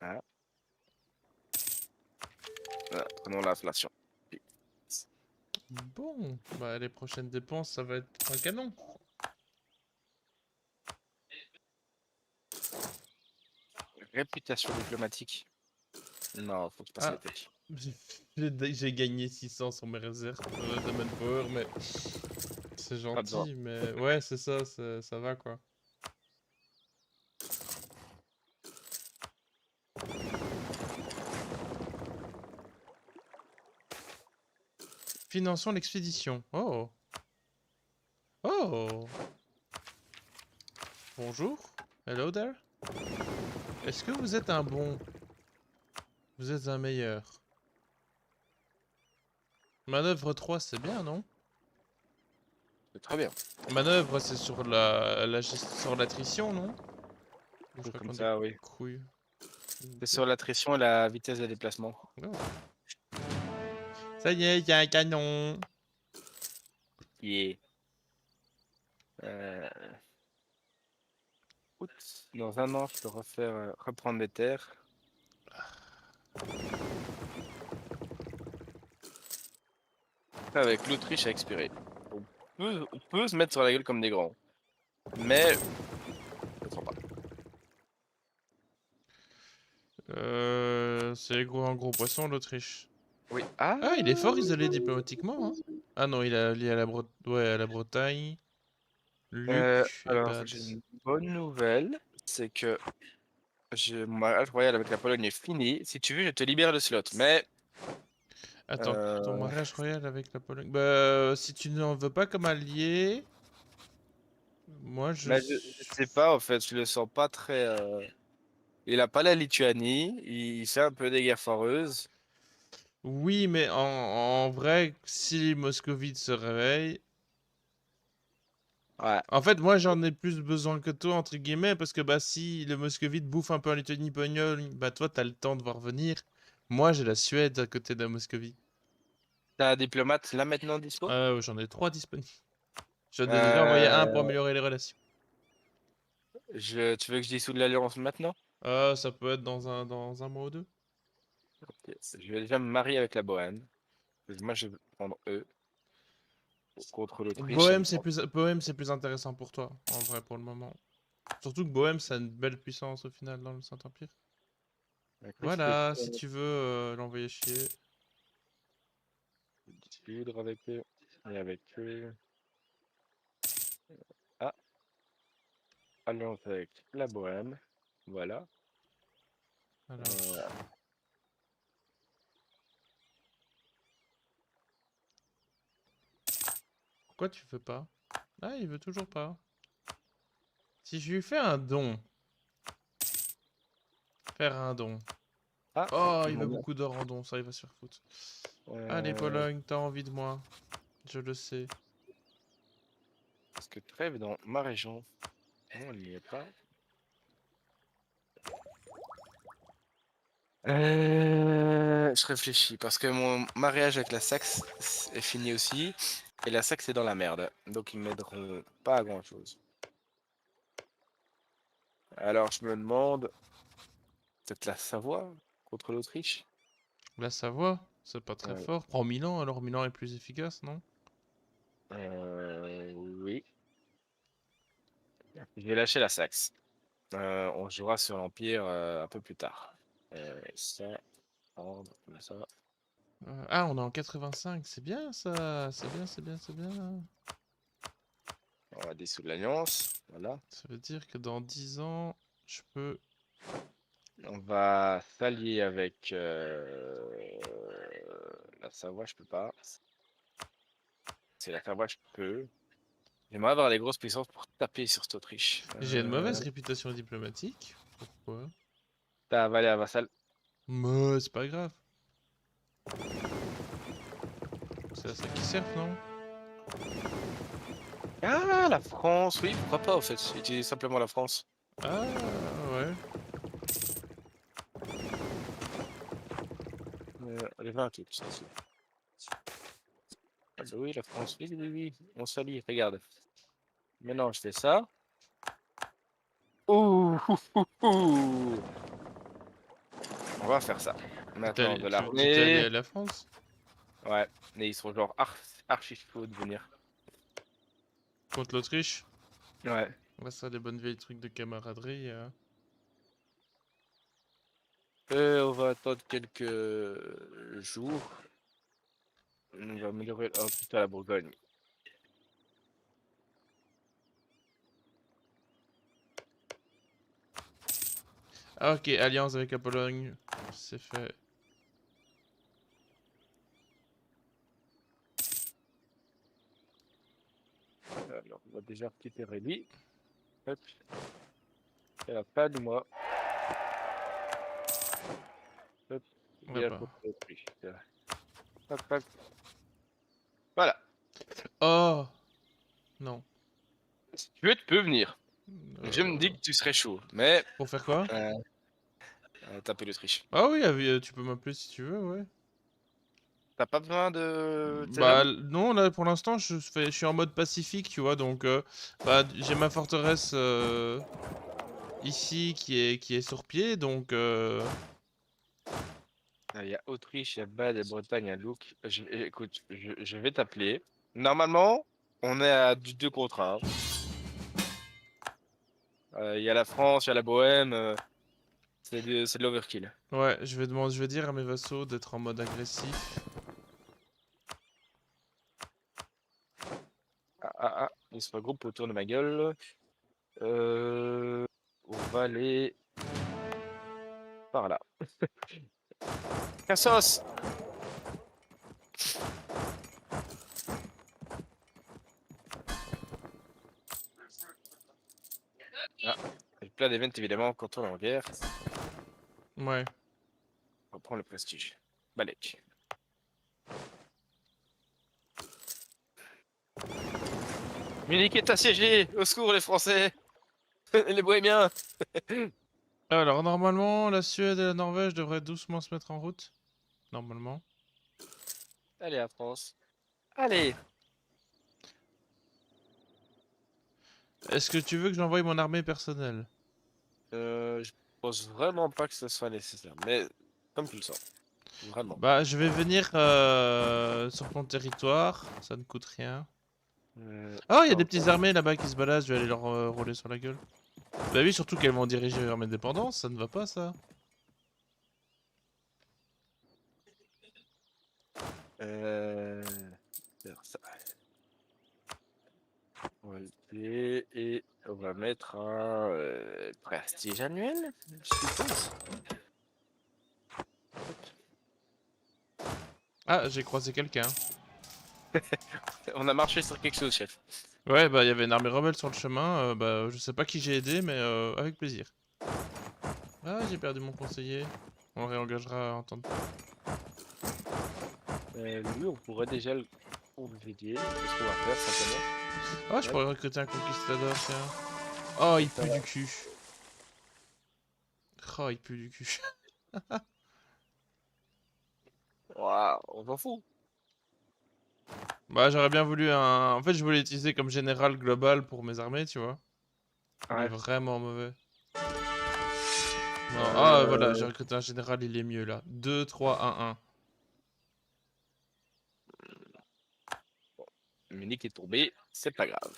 Ah, voilà, prenons l'inflation. Bon. Bah les prochaines dépenses, ça va être un canon. Réputation diplomatique. Non, faut que je passe les Ah. techs. J'ai gagné 600 sur mes réserves de manpower, mais c'est Pas besoin. gentil, mais ouais, c'est ça, ça va quoi. Finançons l'expédition. Oh. Oh. Bonjour. Hello there. Est-ce que vous êtes un bon? Vous êtes un meilleur. Manœuvre 3, c'est bien, non? C'est très bien. Manœuvre, c'est sur sur l'attrition, non? Ou je Comme raconte des ça, oui. couilles. C'est Ok. sur l'attrition et la vitesse de déplacement. Oh. Ça y est, il y a un canon. Yeah. Août. Dans un an, je peux reprendre des terres. Avec l'Autriche à expirer. On peut se mettre sur la gueule comme des grands. Mais, je ne pas. C'est un gros poisson, l'Autriche. Oui. Ah, il est fort isolé diplomatiquement, hein. Ah non, il est lié à ouais, à la Bretagne. Luc et Alors, j'ai Bads. une bonne nouvelle. C'est que mon mariage royal avec la Pologne est fini. Si tu veux, je te libère le slot. Mais, Attends, ton euh, mariage royal avec la Pologne. Bah, si tu n'en veux pas comme allié, moi je. mais je sais pas, en fait. Je le sens pas très. Il a pas la Lituanie. Il fait un peu des guerres foireuses. Oui, mais en vrai, si les moscovites se réveillent. Ouais. En fait, moi j'en ai plus besoin que toi, entre guillemets, parce que bah si le moscovite bouffe un peu en Lettonie, Pologne, bah toi t'as le temps de voir venir. Moi j'ai la Suède à côté de la Moscovie. T'as un diplomate là maintenant dispo? J'en ai 3 disponibles. J'en ai déjà envoyé un pour Euh, améliorer les relations. tu veux que je dissoude l'alliance maintenant? Ça peut être dans un mois ou deux. Ok. Je vais déjà me marier avec la Bohème. Moi, je vais prendre eux contre l'Autriche. Bohème, c'est plus intéressant pour toi, en vrai, pour le moment. Surtout que Bohème, ça a une belle puissance au final dans le Saint-Empire. Écoute, je vais Voilà, si tu veux l'envoyer chier. dissoudre avec eux et avec eux. Ah, alliance avec la Bohème. Voilà. Alors, Euh, pourquoi tu veux pas? Ah, il veut toujours pas. Si je lui fais un don, faire un don. Ah, Oh, il veut mon- beaucoup d'or en don, ça il va se faire foutre. Allez, euh, Pologne, t'as envie de moi. Je le sais. parce que trêve dans ma région. Non, il n'y est pas. Je réfléchis parce que mon mariage avec la Saxe est fini aussi et la Saxe est dans la merde, donc ils m'aideront pas à grand chose. Alors je me demande peut-être la Savoie contre l'Autriche. La Savoie, c'est pas très Ouais. fort. Prends Milan, alors Milan est plus efficace, non? Oui, je vais lâcher la Saxe. On jouera sur l'Empire un peu plus tard. Ça, prendre comme ça. Ah, on est en 85, c'est bien ça. C'est bien, c'est bien, c'est bien. On va dissoudre l'Alliance. Voilà. Ça veut dire que dans 10 ans, je peux... On va s'allier avec la Savoie, je peux pas. C'est la Savoie, je peux. J'aimerais avoir les grosses puissances pour taper sur cette Autriche. J'ai une mauvaise réputation diplomatique. Pourquoi? T'as avalé un vassal. Mais c'est pas grave. C'est à ça qu'ils servent, non? Ah, la France, oui, pourquoi pas, en fait. Utiliser simplement la France. Ah, ouais. Les 20 trucs, ça, c'est- Ah, bah oui, la France, oui, oui, oui. On s'allie, regarde. Maintenant, je fais ça. Ouh, ouh, ouh, ouh. On va faire ça. Maintenant, de Tu t'es allié l'armée. à la France? Ouais, mais ils sont genre archi chauds de venir. Contre l'Autriche? Ouais. Ouais, ça, les bonnes vieilles trucs de camaraderie. On va attendre quelques jours. On va améliorer. Oh putain, la Bourgogne. Ah, ok, alliance avec la Pologne. C'est fait. Alors, on va déjà quitter Rémy. Hop. C'est la fin du mois. Hop. Ouais, Bien bah. contre l'Autriche. Hop, hop. Voilà. Oh! Non. Si tu veux, tu peux venir. Je me dis Euh, que tu serais chaud, mais Pour faire quoi? euh, taper l'Autriche. Ah oui, tu peux m'appeler si tu veux, ouais. T'as pas besoin de tes Bah hommes? non, là pour l'instant je suis en mode pacifique, tu vois, donc bah, j'ai ma forteresse ici qui est sur pied, donc Il y a Autriche, il y a Bade, il y a Bretagne, il y a Louk. Écoute, je vais t'appeler. Normalement, on est à du 2 contre 1. Il y a la France, il y a la Bohème. C'est de l'overkill. ouais, je vais dire à mes vassaux d'être en mode agressif. Ah, ah, ah, ils se regroupent autour de ma gueule. On va aller par là. Cassos! Ah, et plein d'événements évidemment quand on est en guerre. Ouais. On reprend le prestige. Balek. Munich est assiégé! Au secours les Français! Les Bohémiens! Alors normalement la Suède et la Norvège devraient doucement se mettre en route. Normalement. Allez, la France. Allez! Est-ce que tu veux que j'envoie mon armée personnelle? Je pense vraiment pas que ce soit nécessaire, mais comme tu le sens. Vraiment. Bah je vais venir sur ton territoire, ça ne coûte rien. Oh, il y a des Attends. petites armées là-bas qui se baladent, je vais aller leur rouler sur la gueule. Bah oui, surtout qu'elles vont diriger vers mes dépendances, ça ne va pas ça. Faire ça. On va le tuer et On va mettre un prestige annuel, je suppose. Ah, j'ai croisé quelqu'un. On a marché sur quelque chose, chef. Ouais, bah il y avait une armée rebelle sur le chemin. Bah je sais pas qui j'ai aidé, mais avec plaisir. Ah, j'ai perdu mon conseiller. On le réengagera en temps de... Lui, on pourrait déjà le congédier. Qu'est-ce qu'on va faire simplement? Ah, je Hop, pourrais recruter un conquistador, tiens. Oh, comme il ça. pue du cul. Oh, il pue du cul. Waouh, on s'en fout. Bah, j'aurais bien voulu un... En fait, je voulais l'utiliser comme général global pour mes armées, tu vois. Il est Ouais. vraiment mauvais. Non, ah, voilà, j'ai Euh, recruté un général, il est mieux, là. 2, 3, 1, 1. Munich est tombé, c'est pas grave.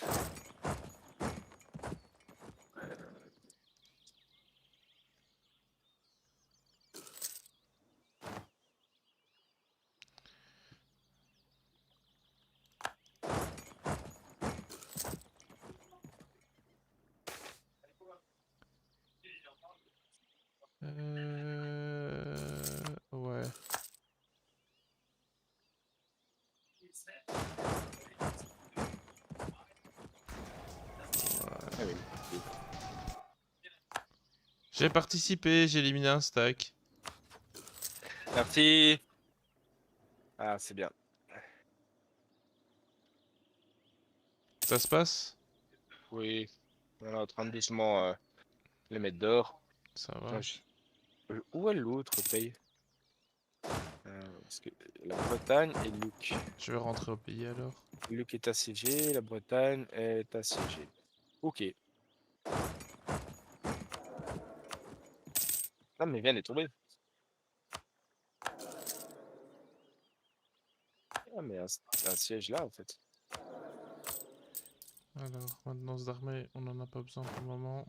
Ouais. Ah oui. J'ai participé, j'ai éliminé un stack. Merci. Ah, c'est bien. Ça se passe? Oui, on est en train de doucement les mettre dehors. Ça Putain, va. où est l'autre pays? Parce que la Bretagne et Luc. Je vais rentrer au pays alors. Luc est assiégé, la Bretagne est assiégée. Ok. Non, mais viens est tombé. Ah, mais un siège là, en fait. Alors, maintenance d'armée, on en a pas besoin pour le moment.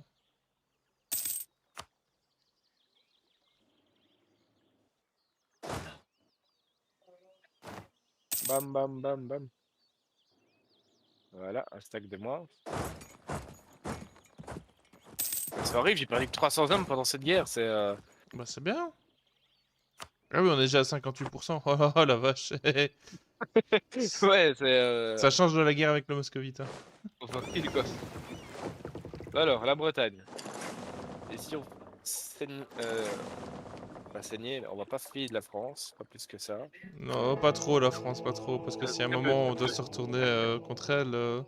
Bam, bam, bam, bam. Voilà, un stack de moins. C'est horrible, j'ai perdu que 300 hommes pendant cette guerre. C'est. Bah, c'est bien. Ah oui, on est déjà à 58%. Oh là, la vache. Ouais, c'est. Ça change de la guerre avec le moscovite, hein. Enfin, pile, quoi. Alors, la Bretagne. Et si on saigne, pas saigner, on va pas fouiller de la France, pas plus que ça. Non, pas trop la France, pas trop. Parce que si à un Très peu, moment très on doit peu. se retourner contre elle...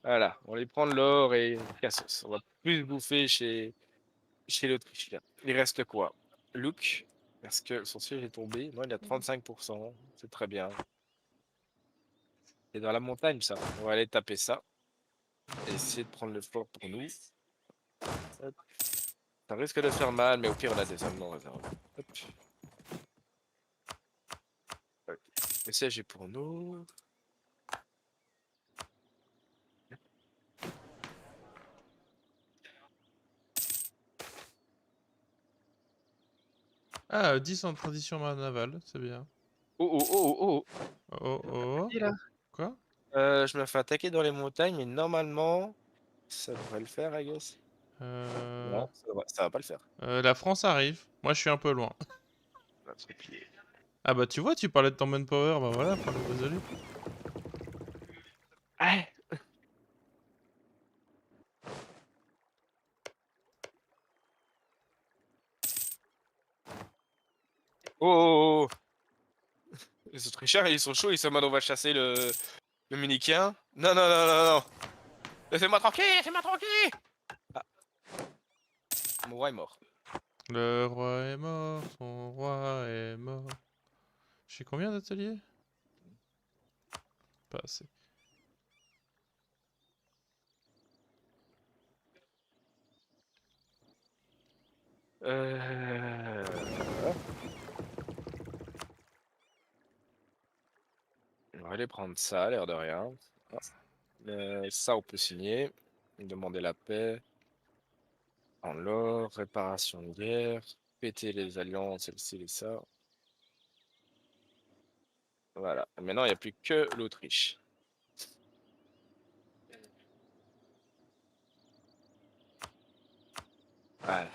Voilà, on les prend de l'or et cassos. On va plus bouffer chez l'Autrichien. Il reste quoi? Luke, parce que son siège est tombé. Non, il a 35%. C'est très bien. C'est dans la montagne, ça. On va aller taper ça. Et essayer de prendre le fort pour nous. Hop. Ça risque de faire mal, mais au pire, on a des hommes en réserve. Hop. Ok. Le siège est pour nous. Ah, 10 en tradition navale, c'est bien. Oh, oh, oh, oh, oh. Oh oh. Et là? Quoi? Je me fais attaquer dans les montagnes, mais normalement, ça devrait le faire, I guess. euh... Non, ça va pas le faire. La France arrive. Moi, je suis un peu loin. On va se replier. Ah bah tu vois, tu parlais de ton manpower, bah voilà, problème résolu. Ah! Oh, oh, oh, oh. Les Autrichiens, ils sont chauds, ils sont en mode on va chasser le Munichien. Non, non, non, non, non. Laissez-moi tranquille, laissez-moi tranquille. Ah, mon roi est mort. Le roi est mort, son roi est mort. Je suis combien d'ateliers? Pas assez. Voilà. On va aller prendre ça, l'air de rien. Ah, ça, on peut signer. Demander la paix. En l'or, réparation de guerre. Péter les alliances, celle-ci et ça. Voilà. Maintenant, il n'y a plus que l'Autriche. Voilà.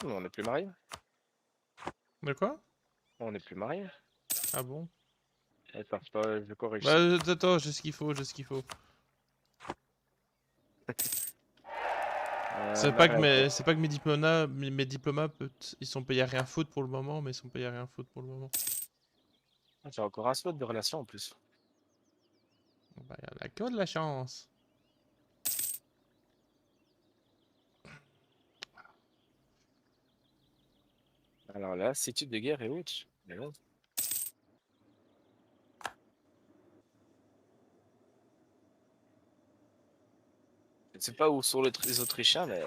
On n'est plus mariés. De quoi? On n'est plus mariés. Ah bon? Attends, je corrige Bah, ça. attends, j'ai ce qu'il faut, j'ai ce qu'il faut. Mariage. C'est pas que mes diplomas, ils sont payés à rien foutre pour le moment, mais ils sont payés à rien foutre pour le moment. J'ai encore un slot de relation en plus. Bah, y a que de la chance. Alors là, statut de guerre et autres. Mais bon. Je ne sais pas où sont les Autrichiens, mais.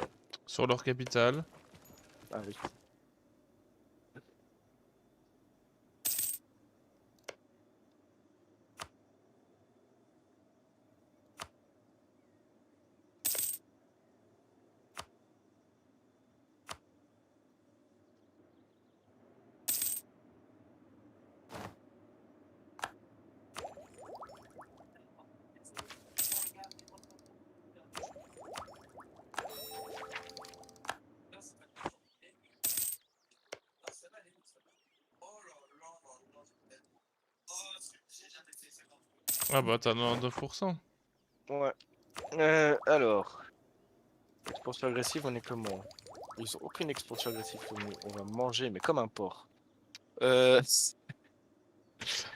Sur leur capitale. Ah oui. Ah bah, t'as 99%. Ouais. Alors, expansion agressive, on est comment? Ils ont aucune expansion agressive comme nous. On va manger, mais comme un porc. Euh,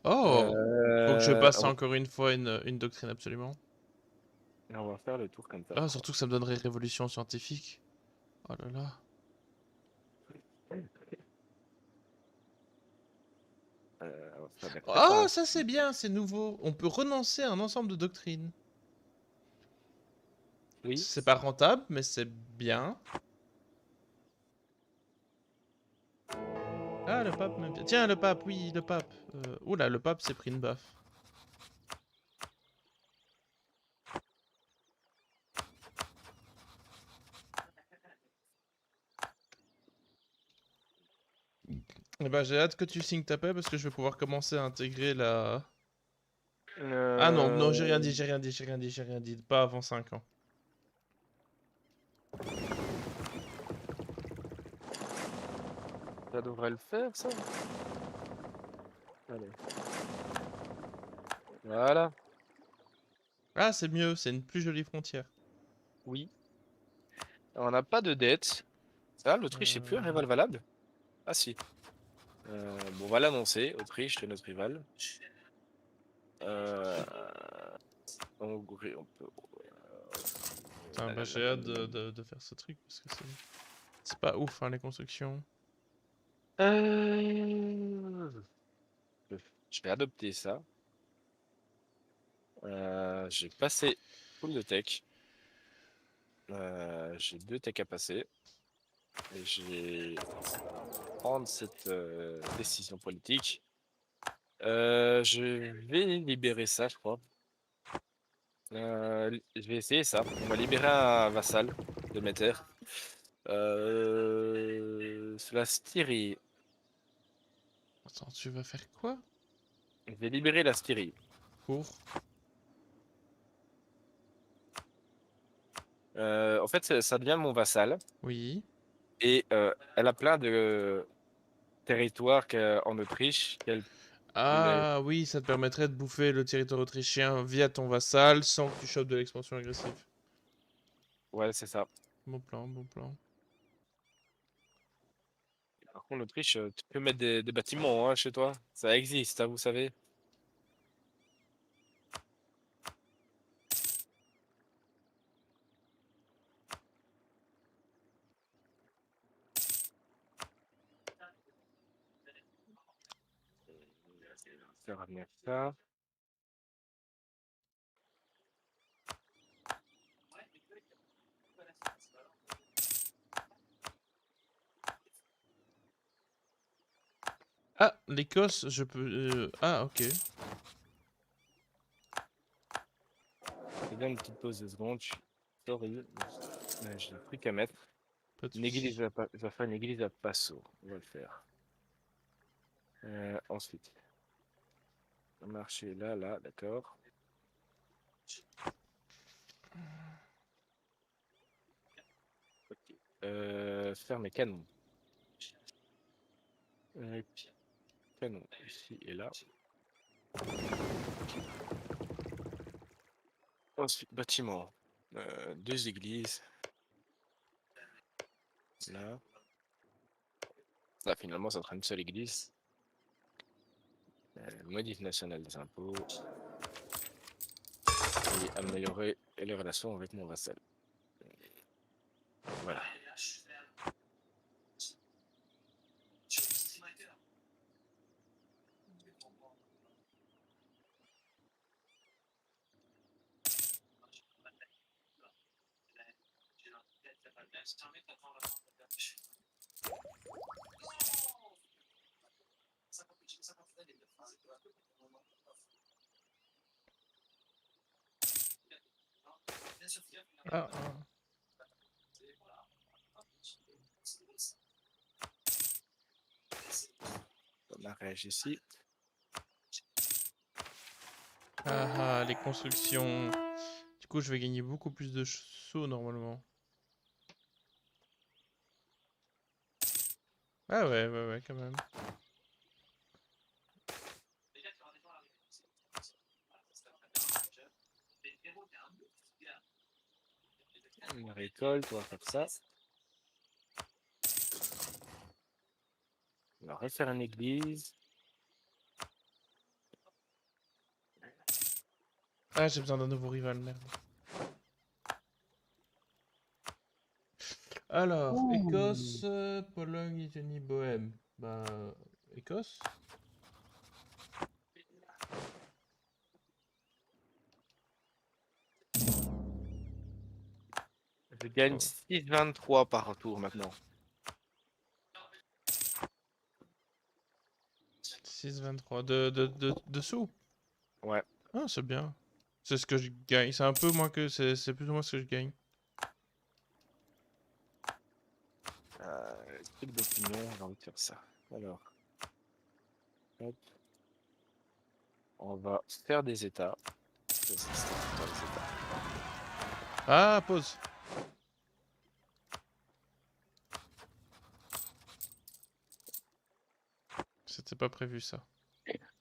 Oh! Faut que je passe on va, encore une fois une doctrine absolument. on va faire le tour comme ça, je Ah, crois. surtout que ça me donnerait révolution scientifique. Oh là là. On va faire des Oh, préparatifs. ça c'est bien, c'est nouveau. On peut renoncer à un ensemble de doctrines. Oui. C'est pas rentable, mais c'est bien. Ah, le pape m'aime bien. Tiens, le pape, oui, le pape. Oula, le pape s'est pris une baffe. Eh ben, j'ai hâte que tu signes ta paix parce que je vais pouvoir commencer à intégrer la... Ah non, non, j'ai rien Euh, dit, j'ai rien dit, j'ai rien dit, j'ai rien dit. Pas avant 5 ans. Ça devrait le faire, ça. Allez. Voilà. Ah, c'est mieux, c'est une plus jolie frontière. Oui. On n'a pas de dette. Ça, l'Autriche, c'est plus un Euh, rival valable? Ah si. Bon, on va l'annoncer. Autriche, c'est notre rival. Euh, Hongrie, on peut. Putain, bah j'ai hâte de faire ce truc parce que c'est pas ouf, hein, les constructions. Euh, Je vais adopter ça. J'ai passé full de tech. J'ai 2 techs à passer. Et je vais prendre cette décision politique. Je vais libérer ça, je crois. Je vais essayer ça. On va libérer un vassal de mes terres. C'est la Styrie. Attends, tu vas faire quoi? Je vais libérer la Styrie. Pour? En fait, ça devient mon vassal. Oui. Et elle a plein de territoires en Autriche qu'elle. Ah oui, ça te permettrait de bouffer le territoire autrichien via ton vassal sans que tu chopes de l'expansion agressive. Ouais, c'est ça. Bon plan, bon plan. Par contre, l'Autriche, tu peux mettre des bâtiments hein, chez toi. Ça existe, hein, vous savez. Je vais ramener ça. Ah, l'Écosse, je peux... Ah, ok. Je vais bien une petite pause de secondes. Sorry. J'ai un truc à mettre. Pas de Une église, soucis. je vais faire une église à Passo. On va le faire. Ensuite, un marché là, là, d'accord. Ok. Faire mes canons. Euh, Canon ici et là. Ensuite, bâtiment. Deux églises. Là. Là, finalement, ça sera une seule église. Modif national des impôts. Et améliorer les relations avec mon vassal. Voilà. Ah, ah. Mariage ici. Ah, ah, les constructions. Du coup, je vais gagner beaucoup plus de sauts normalement. Ah ouais, ouais, ouais, quand même. Une récolte, on va faire ça. On va refaire une église. Ah, j'ai besoin d'un nouveau rival, merde. Alors, Ouh. Écosse, Pologne, Lettonie, Bohème. Bah, Écosse. Je gagne Oh, 6,23 par tour maintenant. 6,23 de sous. Ouais. Ah, c'est bien. C'est ce que je gagne. C'est un peu moins que. C'est plus ou moins ce que je gagne. Truc d'opinion, j'ai envie de faire ça. Alors, hop. On va faire des états. Ça, c'est dans les états. Ah, pause. C'était pas prévu ça.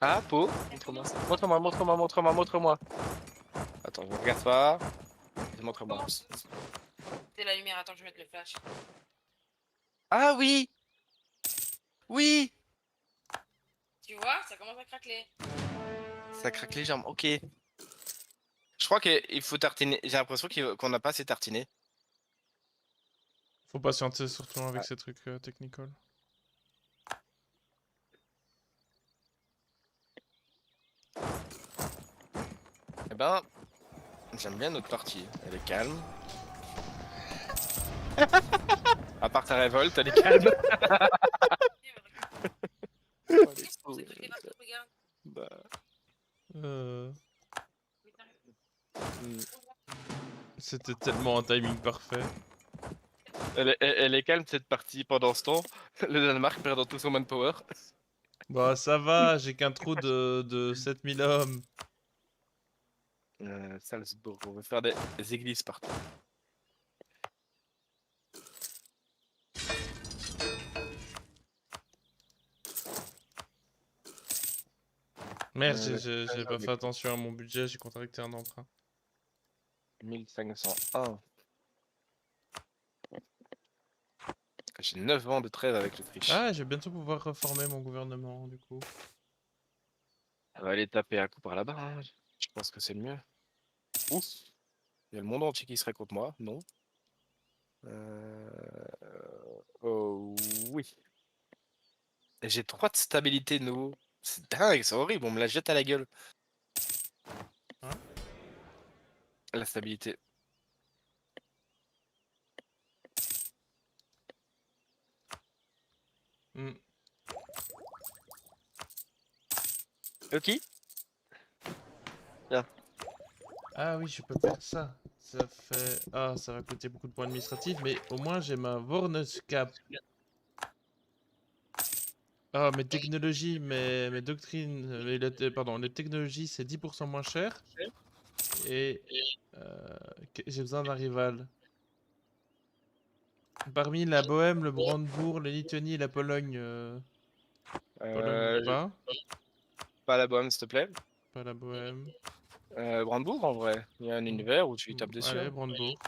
Ah, Pau, montre-moi ça. Montre-moi, montre-moi, montre-moi, montre-moi. Attends, je regarde pas. Montre-moi. C'est la lumière, attends, je vais mettre le flash. Ah oui! Oui! Tu vois, ça commence à craquer. Ça craque les jambes, ok. Je crois qu'il faut tartiner. J'ai l'impression qu'on n'a pas assez tartiné. Faut patienter surtout avec Ah, ces trucs technical. eh ben, j'aime bien notre partie. Elle est calme. À part ta révolte, elle est calme. Oh, elle est Pour ces cool. trucs partout, regarde. Bah, Euh, hmm. C'était tellement un timing parfait. Elle est calme cette partie pendant ce temps. Le Danemark perdant tout son manpower. Bah, ça va, j'ai qu'un trou de 7000 hommes. Salzbourg, on veut faire des églises partout. Merde, Le j'ai pas fait avec attention à mon budget, j'ai contracté un emprunt. 1501. J'ai 9 ans de trêve avec l'Autriche. Ah, je vais bientôt pouvoir reformer mon gouvernement, du coup. On va aller taper un coup par là-bas, hein. Je pense que c'est le mieux. Ouf! Il y a le monde entier qui serait contre moi, non? Oh oui. Et j'ai 3 de stabilité de nouveau. C'est dingue, c'est horrible, on me la jette à la gueule. Hein? La stabilité. Hmm. Ok? Bien. Ah oui, je peux faire ça. Ça fait... Ah, ça va coûter beaucoup de points administratifs, mais au moins j'ai ma Vornescap. Ah, mes technologies, mes doctrines, pardon, les technologies c'est 10% moins cher. Et j'ai besoin d'un rival. Parmi la Bohème, le Brandebourg, la Lituanie et la Pologne. Pologne Euh, pas. Pas la bonne, s'il te plaît. Pas la Bohème. Brandebourg, en vrai. Il y a un univers où tu lui tapes dessus. Allez, Hein. Brandebourg.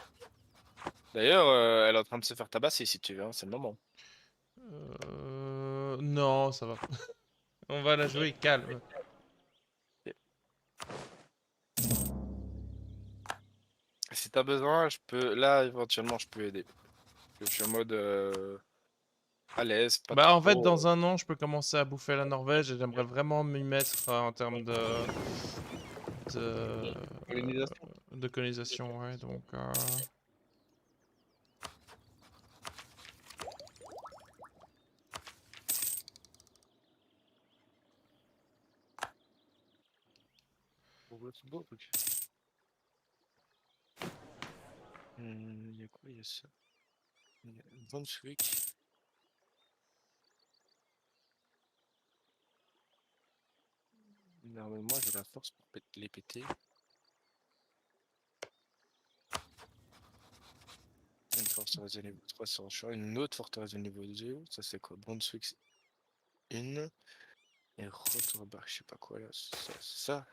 D'ailleurs, elle est en train de se faire tabasser si tu veux, hein, c'est le moment. Non, ça va. On va la jouer calme. Si t'as besoin, je peux. Là, éventuellement, je peux aider. Je suis en mode à l'aise, pas Bah en fait trop. dans un an je peux commencer à bouffer la Norvège et j'aimerais vraiment m'y mettre en termes de, Colonisation. de colonisation, ouais, donc C'est beau, ok. Il y a quoi? Il y a ça. Il y a Brunswick. Normalement, j'ai la force pour les péter. Une forteresse de niveau 3 sur Shore, une autre forteresse de niveau 2. Ça, c'est quoi? Brunswick, une. Et Rotorbach, je sais pas quoi là. C'est ça.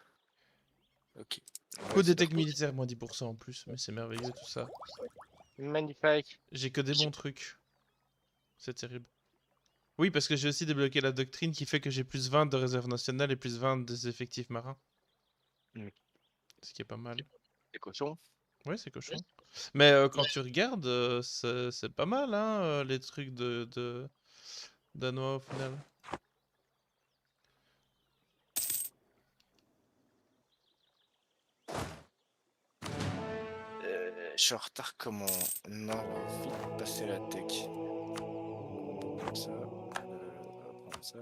Ok. On va coût des essayer de techs militaires moins 10% en plus, mais c'est merveilleux tout ça. Magnifique. J'ai que des bons trucs. C'est terrible. Oui, parce que j'ai aussi débloqué la doctrine qui fait que j'ai plus 20 de réserve nationale et plus 20 des effectifs marins. Mm. Ce qui est pas mal. Les cochons. Ouais, c'est cochon. Mais quand tu regardes, c'est pas mal, hein, les trucs de danois au final. Je suis en retard comment? Non, on va vite passer la tech. On peut prendre ça. On va prendre ça.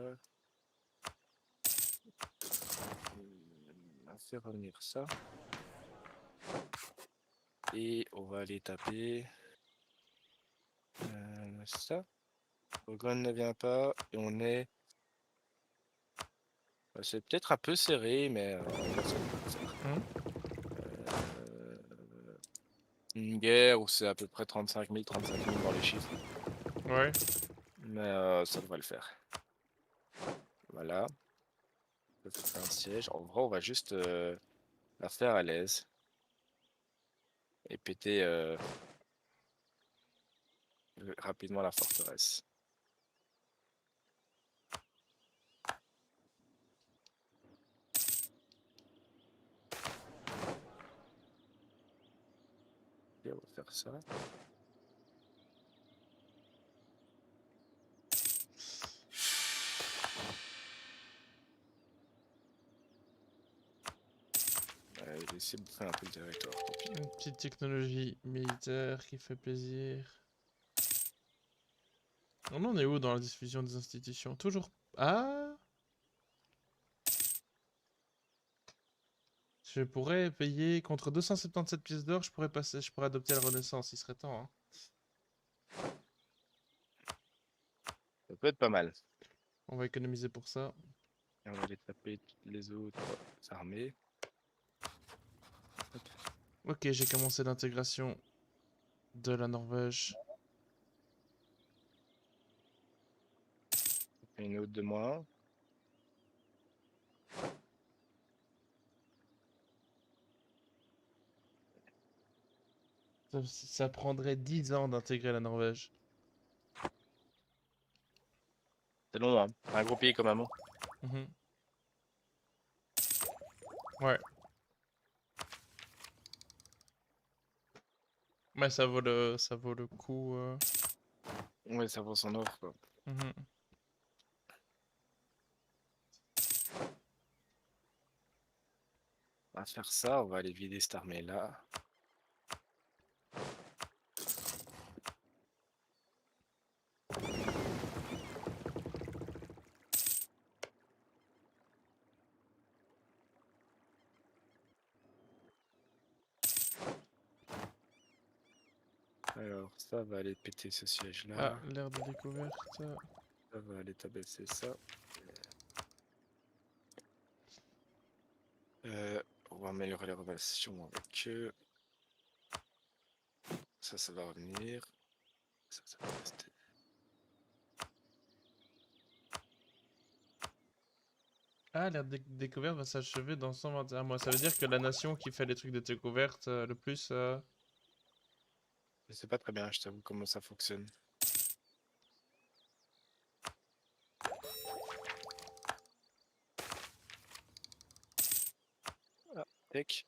On va faire revenir ça. Et on va aller taper ça. Ogon ne vient pas. Et on est. C'est peut-être un peu serré, mais on va s'en sortir. Hein. Une guerre où c'est à peu près 35 000 dans les chiffres. Ouais. Mais ça devrait le faire. Voilà. Ça fait un siège. En vrai, on va juste la faire à l'aise. Et péter rapidement la forteresse. Et on va faire ça. Je vais essayer de bouffer un peu le territoire. Tant pis. Une petite technologie militaire qui fait plaisir. On en est où dans la diffusion des institutions? Toujours... Ah, je pourrais payer contre 277 pièces d'or, je pourrais adopter la Renaissance, il serait temps, hein. Ça peut être pas mal. On va économiser pour ça. Et on va aller taper toutes les autres armées. Hop. Ok, j'ai commencé l'intégration de la Norvège. Une autre de moins. Ça prendrait 10 ans d'intégrer la Norvège. C'est long, hein. Un gros pays quand même. Hein. Mhm. Ouais. Mais ça vaut le coup. Ouais, ça vaut son offre, quoi. Mhm. On va faire ça, on va aller vider cette armée-là. Alors, ça va aller péter ce Ah, siège-là. l'air de découverte. Ça va aller tabaisser ça. On va améliorer les relations avec eux. Ça va revenir. Ça va rester. Ah, l'air de découverte va s'achever dans 121 mois. Ça veut dire que la nation qui fait les trucs de découverte le plus... Je sais pas très bien, je t'avoue, comment ça fonctionne. Ah, tac.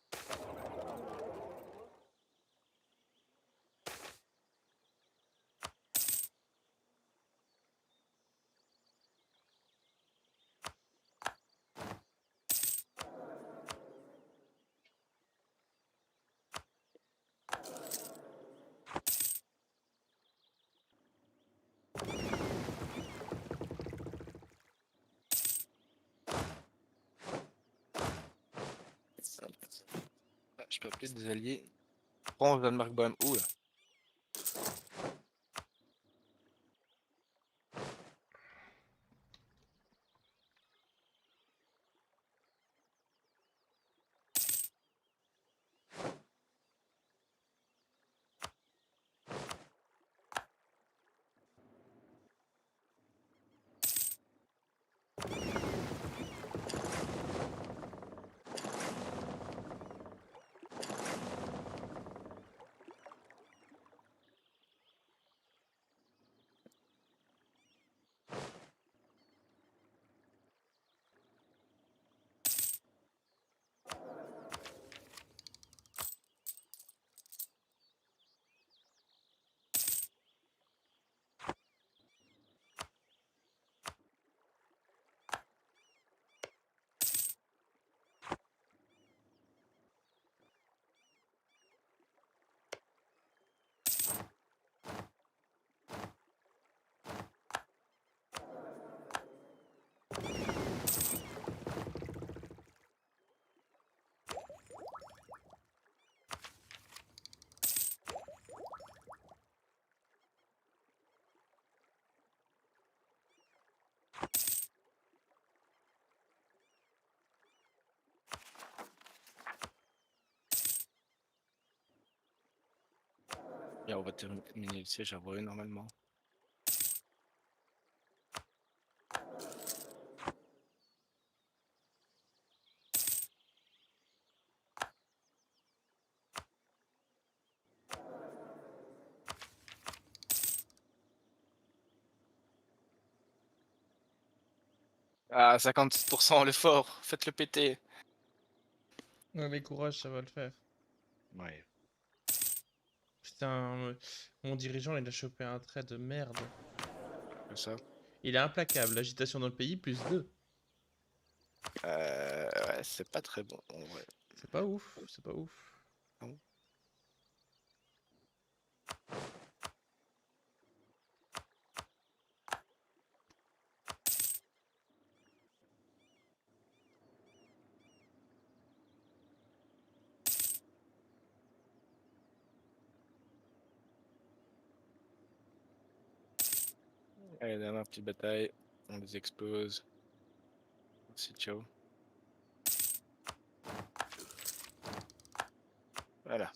Ah, je peux appeler des alliés. France, Danemark, Bohème. Ouh là. Et on va terminer le siège à Rouen normalement. Ah, 50% l'effort, faites-le péter. les courage, ça va le faire. Ouais. Putain, mon dirigeant, il a chopé un trait de merde. C'est ça. Il est implacable. L'agitation dans le pays, +2. Ouais, c'est pas très bon en vrai. C'est pas ouf, c'est pas ouf. Non. Allez, dernière petite bataille. On les explose. Merci, ciao. Voilà.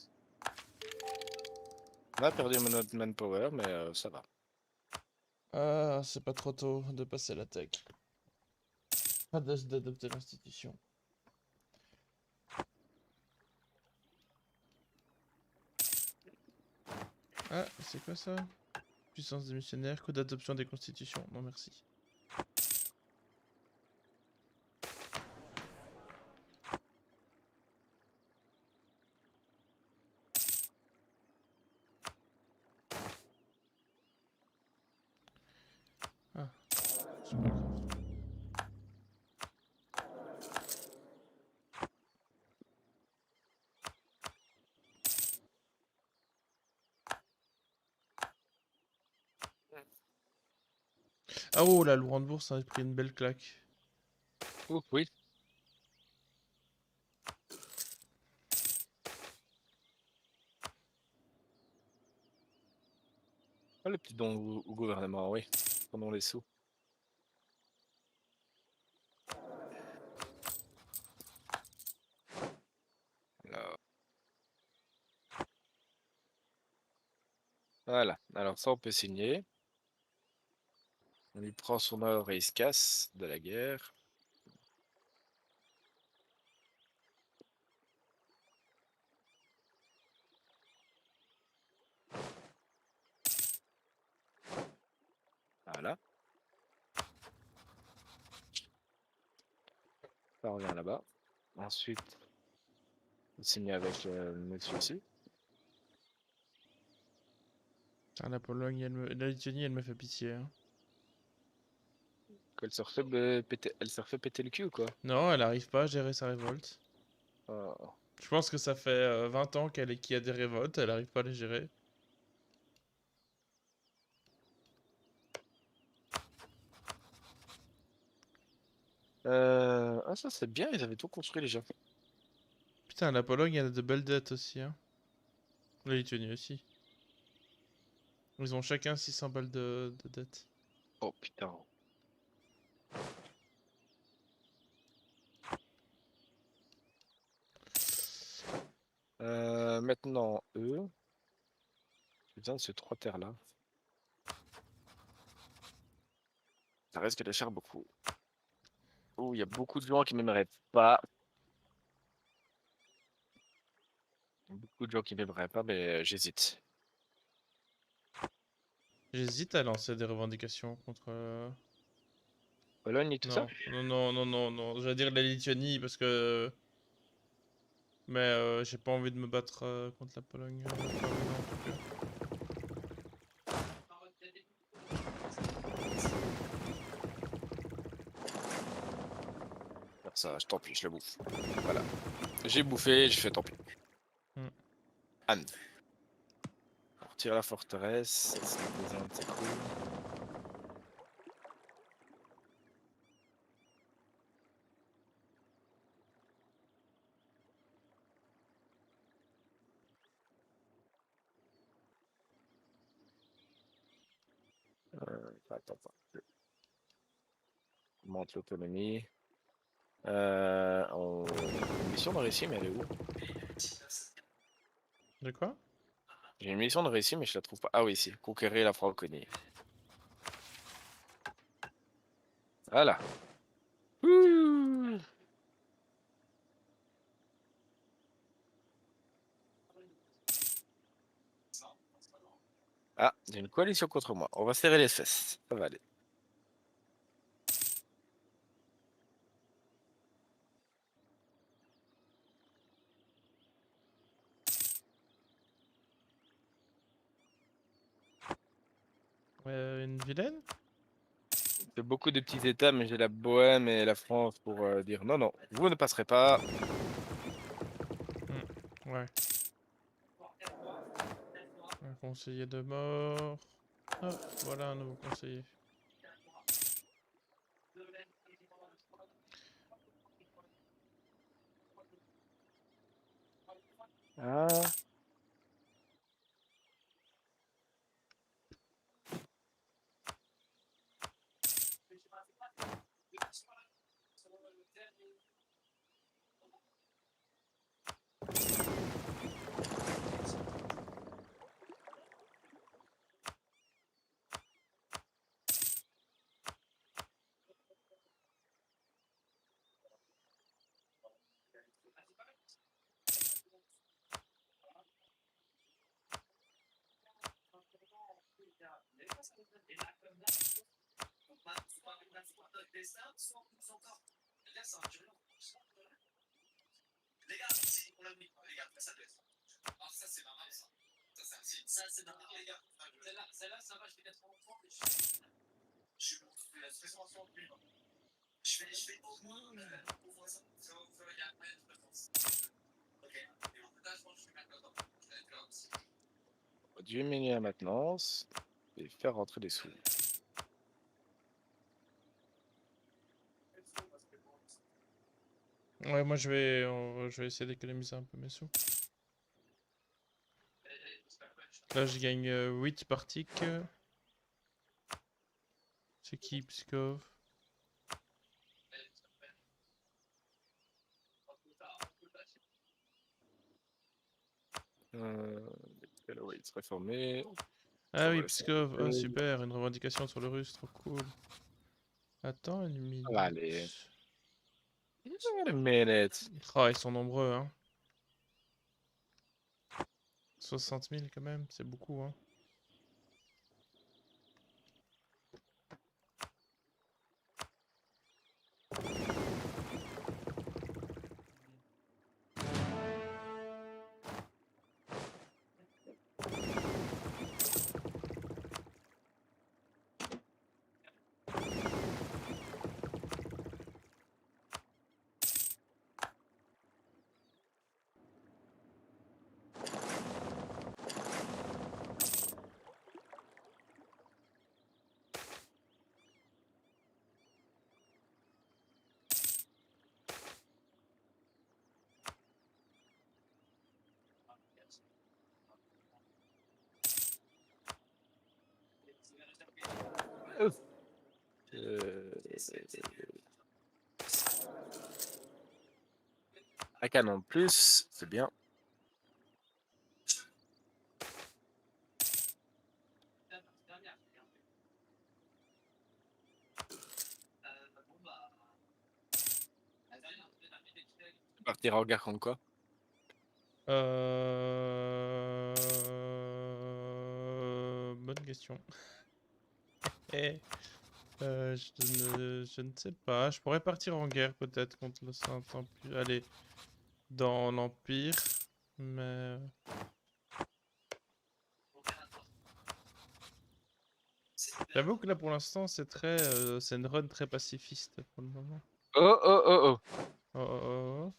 On a perdu notre manpower, mais ça va. Ah, c'est pas trop tôt de passer la tech. Pas d'adopter l'institution. Ah, c'est quoi ça? Puissance des missionnaires, code d'adoption des constitutions. Non, merci. Ah, c'est pas grave. Ah oh, la Brandebourg, ça a pris une belle claque. Ouh, oui. Ah, le petit don au gouvernement, oui. Prenons les sous. Alors, voilà. Alors ça, on peut signer. On lui prend son or et il se casse de la guerre. Voilà. Ça revient là-bas. Ensuite, on signe avec monsieur ici. Ah, la Pologne, la Lituanie, elle me fait pitié, hein. Elle se refait péter... Elle se refait péter le cul ou quoi? Non, elle arrive pas à gérer sa révolte. Ah. Je pense que ça fait 20 ans qu'il y a des révoltes, elle arrive pas à les gérer. Ah, ça c'est bien, ils avaient tout construit les gens. Putain, la Pologne, elle a de belles dettes aussi, hein. La Lituanie aussi. Ils ont chacun 600 balles de dettes. Oh putain. Maintenant, eux, j'ai besoin de ces 3 terres-là. Ça risque de faire beaucoup. Oh, il y a beaucoup de gens qui m'aimeraient pas. Beaucoup de gens qui m'aimeraient pas, mais j'hésite. J'hésite à lancer des revendications contre... Pologne et tout ça? Non, non, non, non, non, non. J'allais dire la Lituanie parce que... Mais j'ai pas envie de me battre contre la Pologne. Pas maintenant, en tout cas. Alors ça, tant pis, je le bouffe. Voilà. J'ai bouffé, je fais tant pis. Hmm. Anne. On retire la forteresse. Ça, c'est des Indes, c'est cool. Attends. On monte l'autonomie. Une mission de récit, mais elle est où? De quoi? J'ai une mission de récit, mais je la trouve pas. Ah oui, ici. Conquérir la Franconie. Voilà. Ouh. Ah, j'ai une coalition contre moi. On va serrer les fesses. Ça va aller. Une vilaine? J'ai beaucoup de petits états, mais j'ai la Bohème et la France pour dire non, non, vous ne passerez pas. Hmm. Ouais. Un conseiller de mort. Hop, voilà un nouveau conseiller. Ah. On va diminuer la maintenance et faire rentrer des sous. Ouais, moi je vais essayer d'économiser un peu mes sous. Là, je gagne 8 par tick. C'est qui, Pskov? Oui, il serait formé. Ah oui, Voilà, c'est un Pskov. Ah, peu- super, une revendication sur le russe, trop cool. Attends une minute. Allez. Wait a minute. Oh, ils sont nombreux, hein. 60 000 quand même, c'est beaucoup, hein. Euh, Un canon de plus, c'est bien. Partir en guerre contre quoi? Bonne question. Eh, je ne sais pas. Je pourrais partir en guerre peut-être contre le Saint-Empire. Allez, dans l'Empire. Mais... J'avoue que là pour l'instant c'est une run très pacifiste pour le moment. Oh oh oh oh. Oh, oh, oh,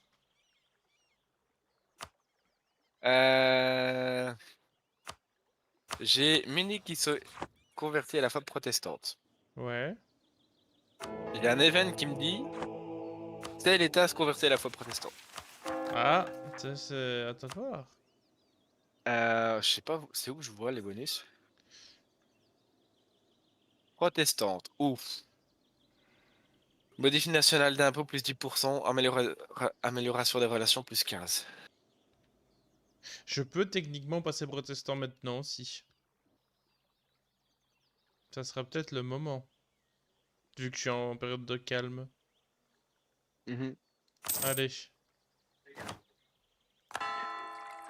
Euh, J'ai Munich qui se convertit à la foi protestante. oh. Ouais. Il y a un event qui me dit tel État se convertit à la foi protestante. Ah, ça, c'est à toi de voir. Je sais pas, c'est où je vois les bonus? Protestante, ouf. Modif national d'impôt plus 10%, amélioration des relations plus 15. Je peux techniquement passer protestant maintenant aussi. Ça sera peut-être le moment. Vu que je suis en période de calme. Mhm. Allez.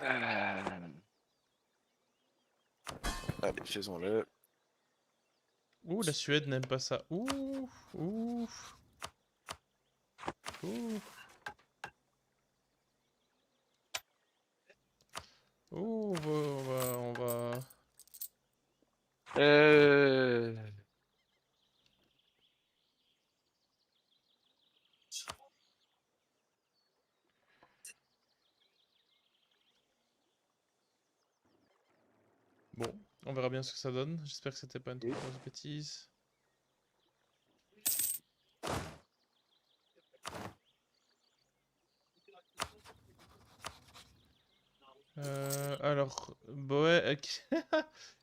Euh, Allez, faisons-le. Ouh, la Suède n'aime pas ça. Ouh, ouh, ouh. Ouh, on va... Euh... Bon, on verra bien ce que ça donne. J'espère que c'était pas une trop Oui. grosse bêtise. Alors, Boé...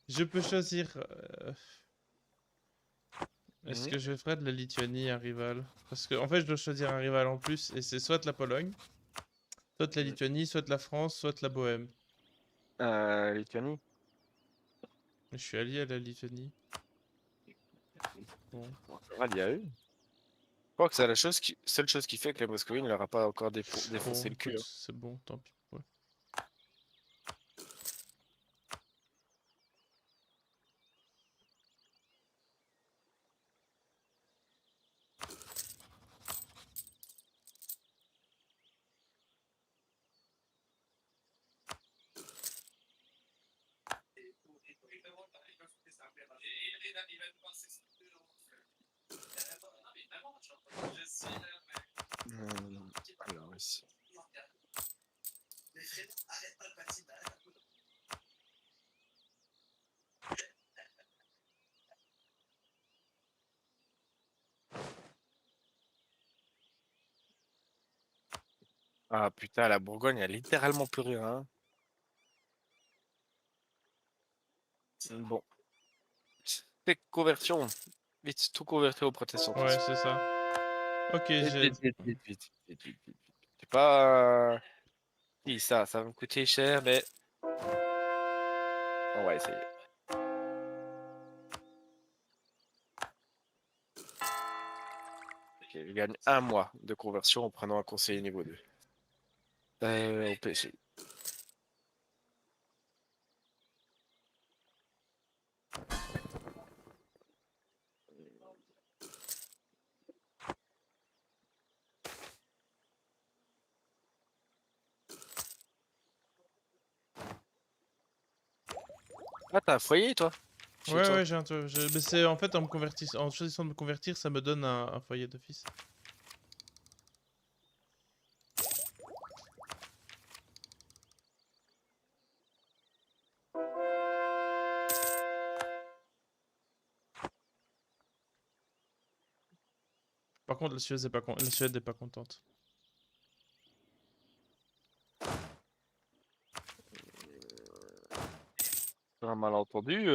Je peux choisir... Est-ce Mhm. que je ferais de la Lituanie un rival? Parce que en fait, je dois choisir un rival en plus, et c'est soit la Pologne, soit la Lituanie, soit la France, soit la Bohème. Lituanie. Je suis allié à la Lituanie. Bon. Il y a eu. Je crois que c'est la seule chose qui fait que les Moscovites ne leur a pas encore Bon, défoncé le cul. écoute, Hein. c'est bon, tant pis pour eux. Alors ici. Ah putain, la Bourgogne, il y a littéralement plus rien. Hein. Bon. C'est conversion. Vite, tout convertir au protestantisme. Ouais, c'est ça. Ok, Vite, j'ai... vite, vite, vite, vite, vite, vite, vite. C'est pas... Si, ça va me coûter cher, mais... On va essayer. Ok, je gagne 1 mois de conversion en prenant un conseiller niveau 2. Au PC. Ah, t'as un foyer, toi? Chez Ouais, toi? ouais, j'ai un toit. Mais c'est en fait en choisissant de me convertir, ça me donne un foyer d'office. Par contre, la Suède est pas contente. C'est un malentendu,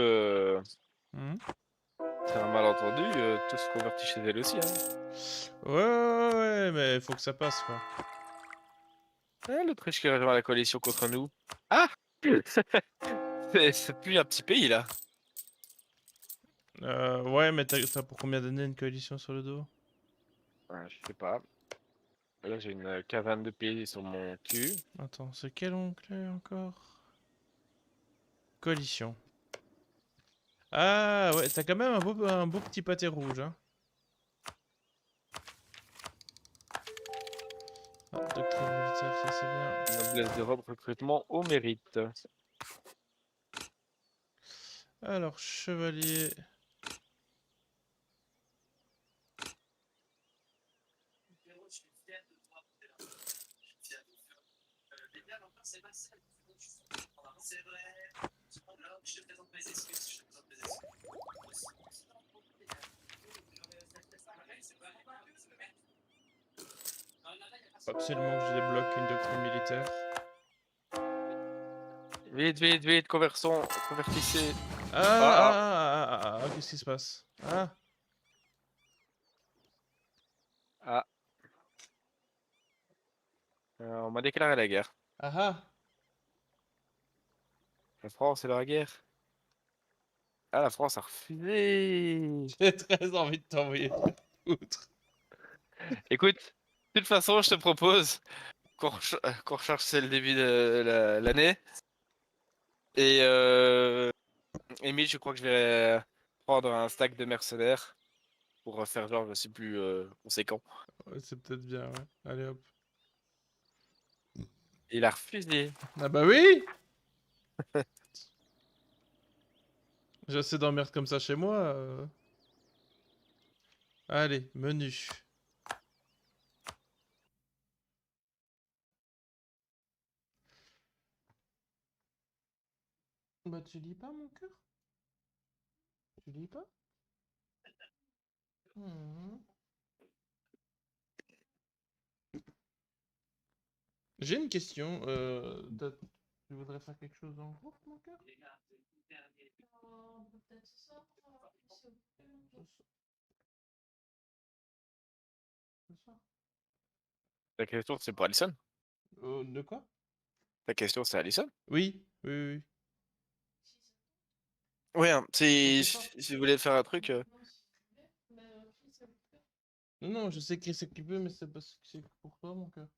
Hmm. c'est un malentendu, tout se convertit chez elle aussi, hein. Ouais, mais faut que ça passe, quoi. Ah, l'Autriche qui rejoint la coalition contre nous. Ah! C'est plus un petit pays, là. Ouais, mais t'as pour combien d'années une coalition sur le dos? Ouais, je sais pas. Là, j'ai une caverne de pays sur mon cul. Attends, c'est quel onglet encore? Coalition. Ah, ouais, t'as quand même un beau petit pâté rouge, hein. Ah, doctrine militaire, ça c'est bien. Noblesse d'Europe, recrutement au mérite. Alors, chevalier... Absolument que je débloque une doctrine militaire. Vite, vite, vite, convertissez. Qu'est-ce qui se passe? Ah, Ah, on m'a déclaré la guerre. ah, ah. La France est dans la guerre. Ah, la France a refusé. J'ai très envie de t'envoyer te foutre. Écoute, de toute façon, je te propose qu'on recharge c'est le début de l'année. Et Emile, je crois que je vais prendre un stack de mercenaires pour refaire genre, je sais plus, conséquent. Ouais, c'est peut-être bien, ouais. Allez hop. Il a refusé. Ah bah oui! J'ai assez d'emmerdes comme ça chez moi. Allez, menu. Bah tu lis pas mon cœur? Tu lis pas? Hmm. J'ai une question. Tu voudrais faire quelque chose en groupe, mon cœur? Ce soir. Ta question, c'est pour Alison? De quoi? Ta question, c'est Alison? Oui, oui, oui. Ouais, hein, Pour si ce soir. si vous voulez faire un truc. Non, non, je sais qui c'est qui peut, mais c'est parce que c'est pour toi, mon cœur.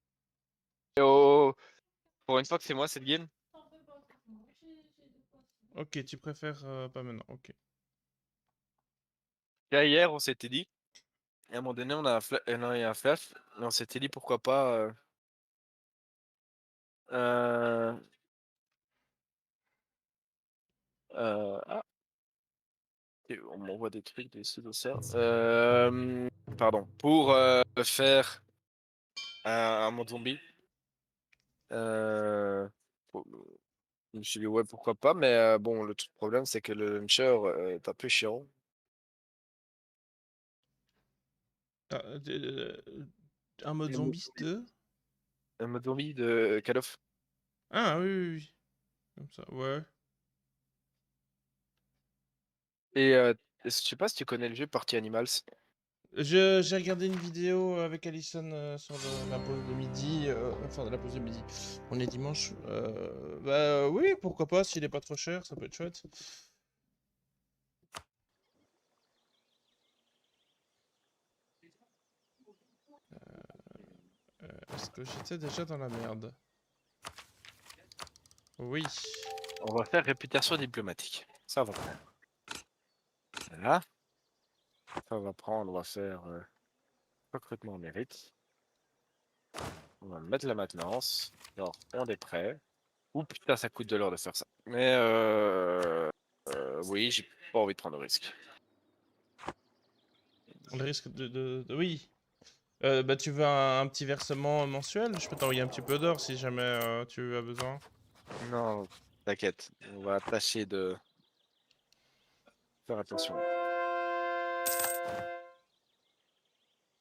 Oh, pour une fois que c'est moi cette game. Ok, tu préfères pas maintenant, ok. Là, hier, on s'était dit, et à un moment donné, on a non, il y a un flash, et on s'était dit pourquoi pas. Euh, ah, et on m'envoie des trucs, des pseudo-serveurs. Pardon. Pour faire un mode zombie. Euh, pour- je me suis dit, ouais, pourquoi pas, mais bon, le tout problème, c'est que le launcher est un peu chiant. Ah, un mode Le mode zombie de... un mode zombie de Call of. Ah oui, oui, oui. Comme ça, ouais. Et je sais pas si tu connais le jeu Party Animals. J'ai regardé une vidéo avec Alison sur la pause de midi, enfin la pause de midi. On est dimanche. Bah oui, pourquoi pas, s'il est pas trop cher, ça peut être chouette. Est-ce que j'étais déjà dans la merde? Oui. On va faire réputation diplomatique. Ça va prendre. Voilà. Ça va prendre, on va faire recrutement au mérite. On va mettre la maintenance. Alors, on est prêt. Ouh putain, ça coûte de l'or de faire ça. Mais oui, j'ai pas envie de prendre le risque. Le risque Oui. Bah tu veux un petit versement mensuel? Je peux t'envoyer un petit peu d'or si jamais tu as besoin. Non, t'inquiète. On va tâcher de faire attention. Par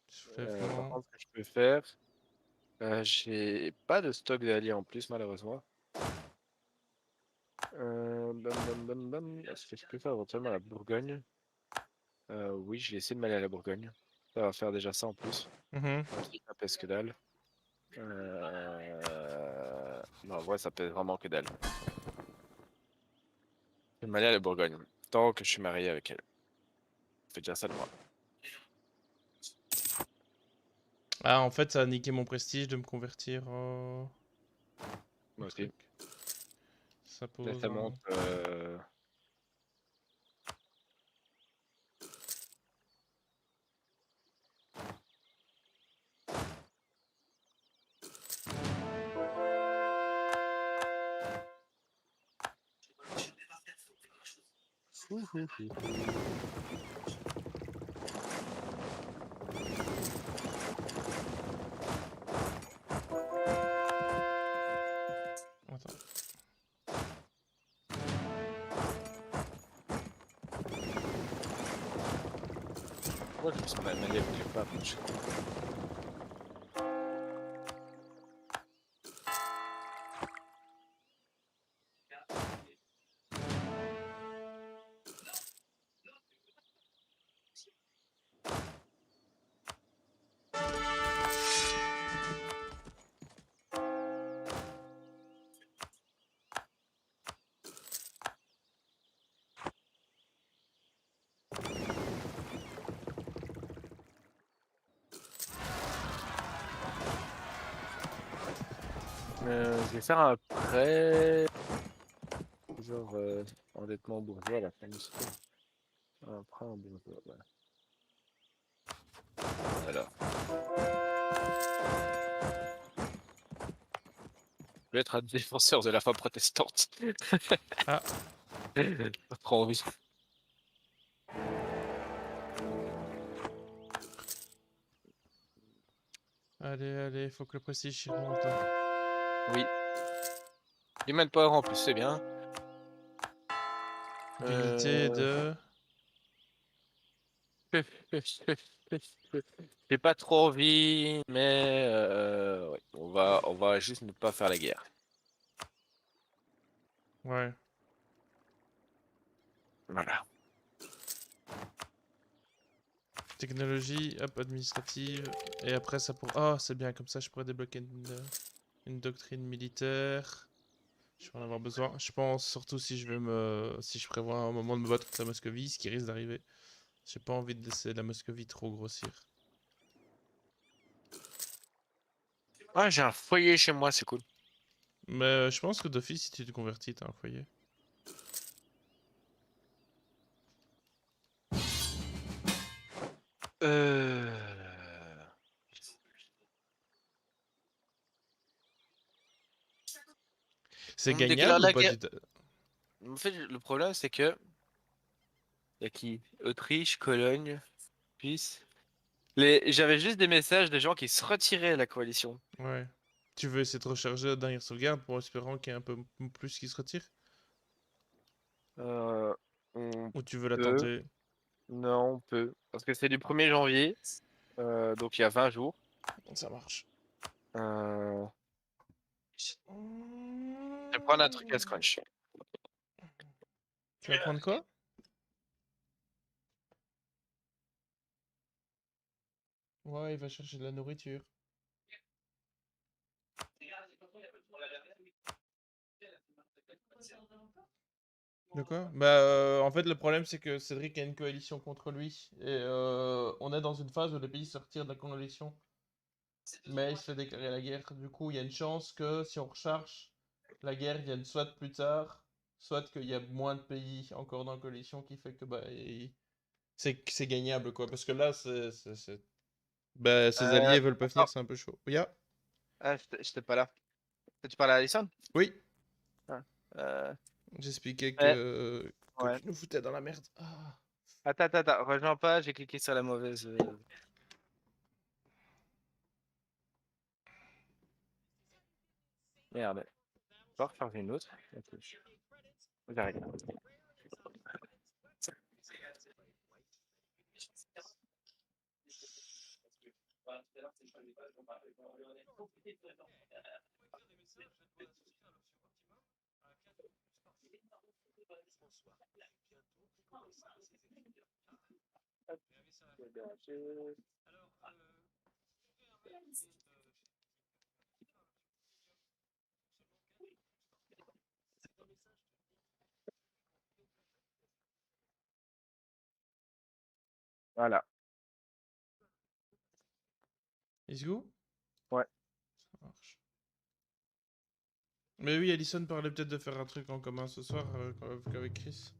Soulèvement. contre, ce que je peux faire, j'ai pas de stock d'alliés en plus, malheureusement. Est-ce que je peux faire éventuellement la Bourgogne? Oui, je vais essayer de m'aller à la Bourgogne. Ça va faire déjà ça en plus. Mhm. Même si ça pèse que dalle. Non, en vrai, ça pèse vraiment que dalle. Je vais m'aller à la Bourgogne. Tant que je suis marié avec elle. Ça fait déjà ça de moi. Ah, en fait, ça a niqué mon prestige de me convertir au Moi aussi. truc. Ça Là, pose ça monte. Attends. Moi, je me sens mal manié avec les femmes. Je vais faire un prêt. Genre endettement bourgeois à la fin du cycle. Un prêt en bourgeois. Voilà. Voilà. Je vais être un défenseur de la foi protestante. Ah, Pas trop envie. allez, allez, faut que le prestige y remonte là. Oui. Human Power en plus, c'est bien. Habilité de. J'ai pas trop envie, mais ouais, on va juste ne pas faire la guerre. Ouais. Voilà. Technologie, hop, administrative. Et après, ça pour. Oh, c'est bien, comme ça, je pourrais débloquer une doctrine militaire. Je vais en avoir besoin. Je pense surtout si je vais si je prévois un moment de me battre contre la Moscovie, ce qui risque d'arriver. J'ai pas envie de laisser la Moscovie trop grossir. Ah, j'ai un foyer chez moi, c'est cool. Mais je pense que d'office, si tu te convertis, t'as un foyer. Euh... C'est On me déclare gagnable ou la pas guerre. du tout? En fait, le problème, c'est que. Y a qui? Autriche, Cologne, Suisse. J'avais juste des messages de gens qui se retiraient de la coalition. Ouais. Tu veux essayer de recharger la dernière sauvegarde pour espérant qu'il y ait un peu plus qui se retire? On Ou tu veux la peut. tenter? Non, on peut. Parce que c'est du 1er janvier. Donc il y a 20 jours. Ça marche. Euh, Je vais prendre un truc à scrunch. Tu vas prendre quoi? Ouais, il va chercher de la nourriture. De quoi? Bah, en fait, le problème, c'est que Cédric a une coalition contre lui. Et on est dans une phase où le pays se retire de la coalition. Mais il se fait déclarer la guerre. Du coup, il y a une chance que si on recharge, la guerre vienne soit plus tard, soit qu'il y a moins de pays encore dans la coalition qui fait que bah, c'est gagnable, quoi. Parce que là, bah, ses alliés veulent pas finir, Attends, c'est un peu chaud. Oui, ah, j'étais pas là. Tu parles à Alison? oui, Ah, euh, j'expliquais ouais, que ouais. tu nous foutais dans la merde. Ah. Attends, rejoins pas, j'ai cliqué sur la mauvaise. Merde. Je vais recharger une autre. Ok. J'arrête. Voilà. Is go? Ouais. Ça marche. Mais oui, Alison parlait peut-être de faire un truc en commun ce soir avec Chris.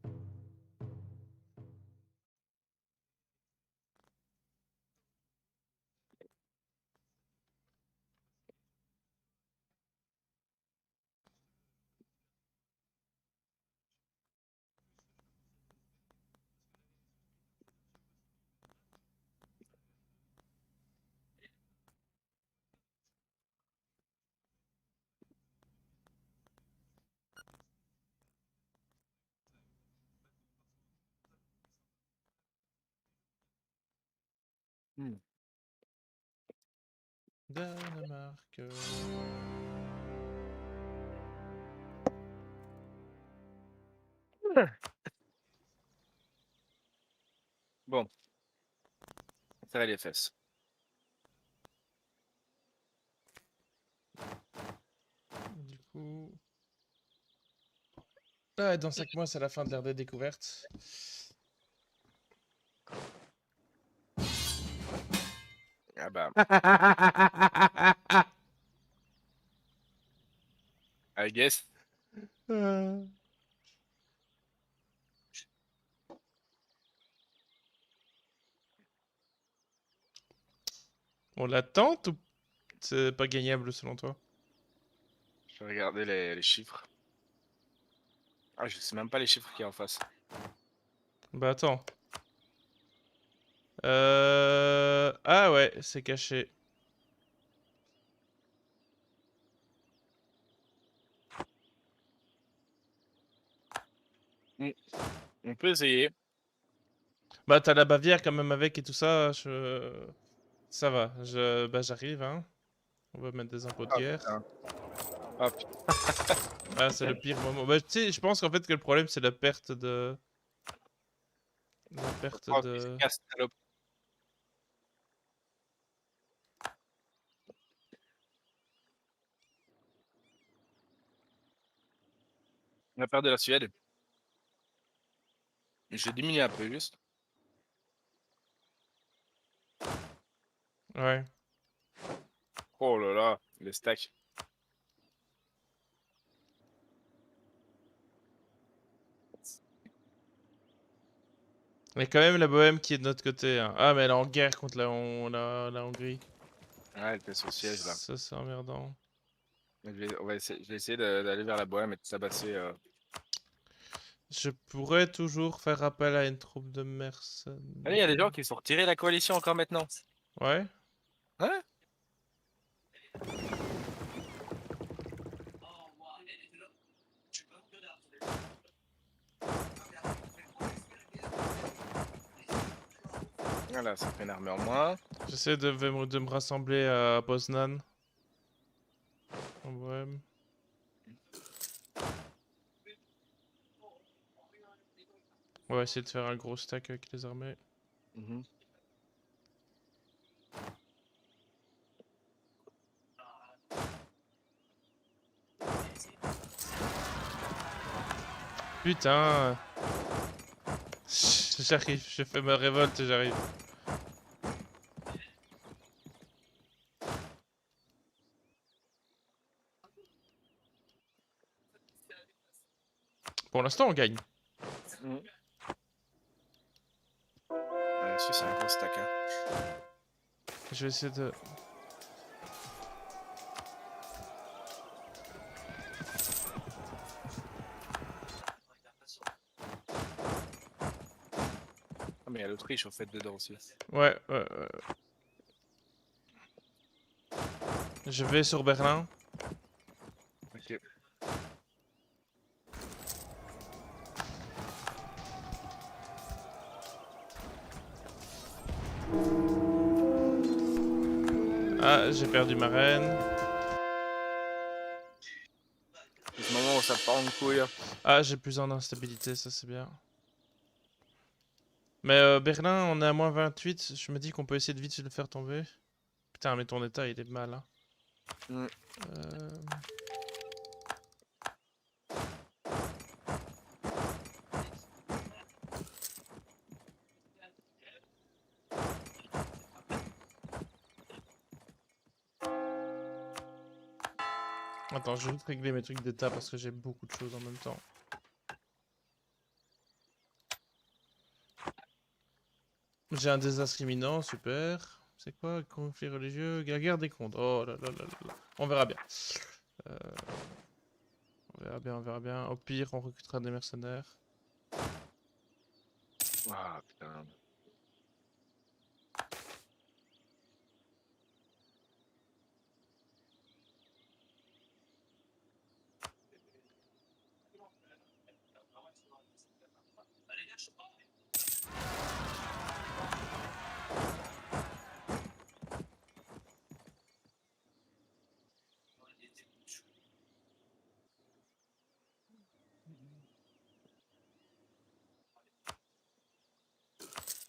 Hmm. Danemark. Bon, serrer les fesses. Du coup. Ah, dans 5 mois, c'est la fin de l'ère des découvertes. Ah bah, I guess. Euh. On la tente ou c'est pas gagnable selon toi? Je vais regarder les chiffres. Ah, je sais même pas les chiffres qu'il y a en face. Bah attends. Ah ouais, c'est caché. Hmm. On peut essayer. Bah t'as la Bavière quand même avec et tout ça. Ça va. Bah j'arrive, hein. On va mettre des impôts de Ah guerre. putain. Ah putain. Ah, c'est le pire moment. Bah tu sais, je pense qu'en fait que le problème c'est la perte de... La perte Oh, fils de de... casse, salope. On a perdu la Suède. Je diminue un peu juste. Ouais. Oh là là, les stacks. Il y a quand même la Bohème qui est de notre côté, hein. Ah mais elle est en guerre contre la Hongrie. Ouais, elle était sur le siège là. Ça c'est emmerdant. Je vais essayer d'aller vers la Bohème et de s'abasser. Je pourrais toujours faire appel à une troupe de Allez, il y a des gens mercenaires. qui sont retirés de la coalition encore maintenant. Ouais. Hein? Voilà, ça fait une armée en moins. J'essaie de me rassembler à Poznan. En Bohème. On va essayer de faire un gros stack avec les armées. Mhm. Putain. J'arrive, je fais ma révolte et j'arrive. Pour l'instant, on gagne. Celui-ci, c'est un gros stack. Hein. Je vais essayer de... Ah, mais il y a l'Autriche au fait dedans aussi. Ouais. Je vais sur Berlin. Ok. Ah, j'ai perdu ma reine. C'est ce moment où ça part en couille. Ah, j'ai plus en instabilité, ça c'est bien. Mais Berlin, on est à moins 28. Je me dis qu'on peut essayer de vite le faire tomber. Putain, mais ton état, il est mal. Hein. Mm. Attends, je vais juste régler mes trucs d'état parce que j'ai beaucoup de choses en même temps. J'ai un désastre imminent, super. C'est quoi, conflit religieux? La guerre des comptes. Oh là là là là. On verra bien. Euh, On verra bien, on verra bien. Au pire, on recrutera des mercenaires. Ah, putain.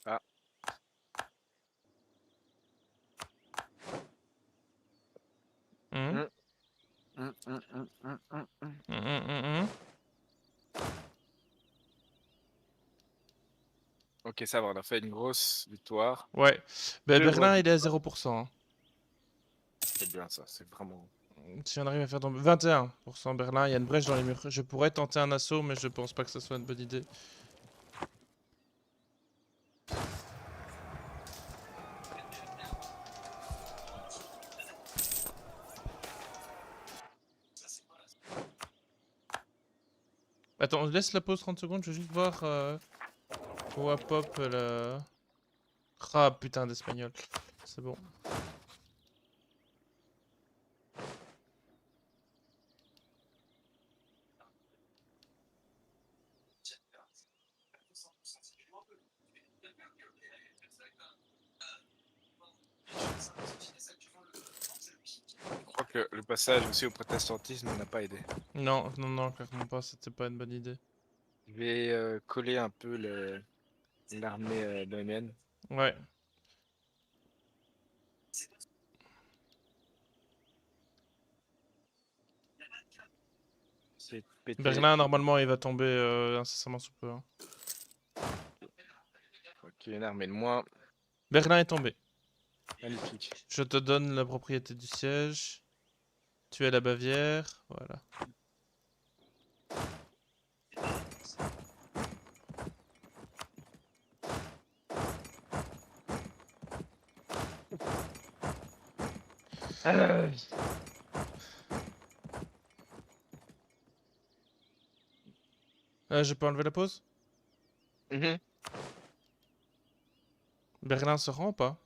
Ah. Hum, Mm. Mm, mm, mm, mm, mm, mm. hum. Ok, ça va, on a fait une grosse victoire. Ouais. Ben, Deux grosses Berlin, il est à victoires. 0%. Hein. C'est bien ça, c'est vraiment... Si on arrive à faire tomber 21% Berlin, il y a une brèche dans les murs. Je pourrais tenter un assaut, mais je pense pas que ce soit une bonne idée. Attends, on laisse la pause 30 secondes, je vais juste voir où a pop le... Ah putain d'espagnol. C'est bon. Je crois que le passage aussi au protestantisme n'a pas aidé. Non, non, non, clairement pas, c'était pas une bonne idée. Je vais coller un peu l'armée bohémienne. Ouais. C'est pété. Berlin, normalement, il va tomber incessamment sous peu. Hein. Ok, une armée de moins. Berlin est tombé. Magnifique. Je te donne la propriété du siège. Tu es la Bavière. Voilà. Je peux enlever la pause? Mhm. Berlin se rend ou pas?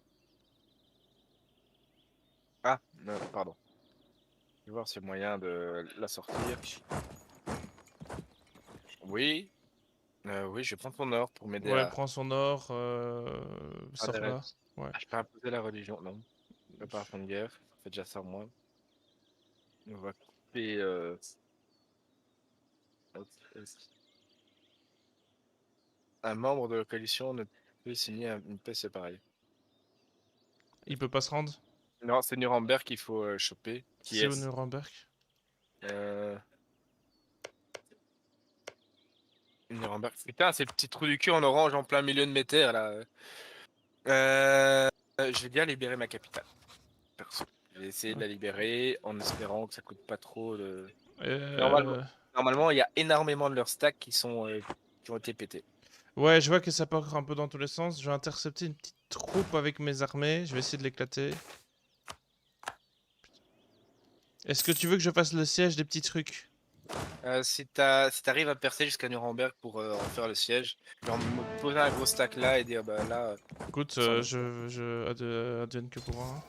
Ah, pardon. Je vais voir s'il y a moyen de la sortir. Oui. Oui, je vais prendre ton or pour m'aider Ouais, à prends son or. Sors adhérer. là. Ouais. Ah, je peux imposer la religion, non. Préparation de guerre. Fais déjà ça au moins. On va couper. Hop, hop. Un membre de la coalition ne peut signer une paix séparée. Il peut pas se rendre? Non, c'est Nuremberg qu'il faut choper. Qui C'est au est-ce? Nuremberg. Euh, Nuremberg. Putain, c'est le petit trou du cul en orange en plein milieu de mes terres là. Euh, je vais bien libérer ma capitale. Perso. Je vais essayer de la libérer en espérant que ça coûte pas trop de. Normalement, Euh, normalement, il y a énormément de leurs stacks qui ont été pétés. Ouais, je vois que ça part un peu dans tous les sens. Je vais intercepter une petite troupe avec mes armées. Je vais essayer de l'éclater. Est-ce que tu veux que je fasse le siège des petits trucs? Si t'arrives à percer jusqu'à Nuremberg pour en faire le siège, genre me poser un gros stack là et dire bah là. Écoute, Sans- advienne que pourra.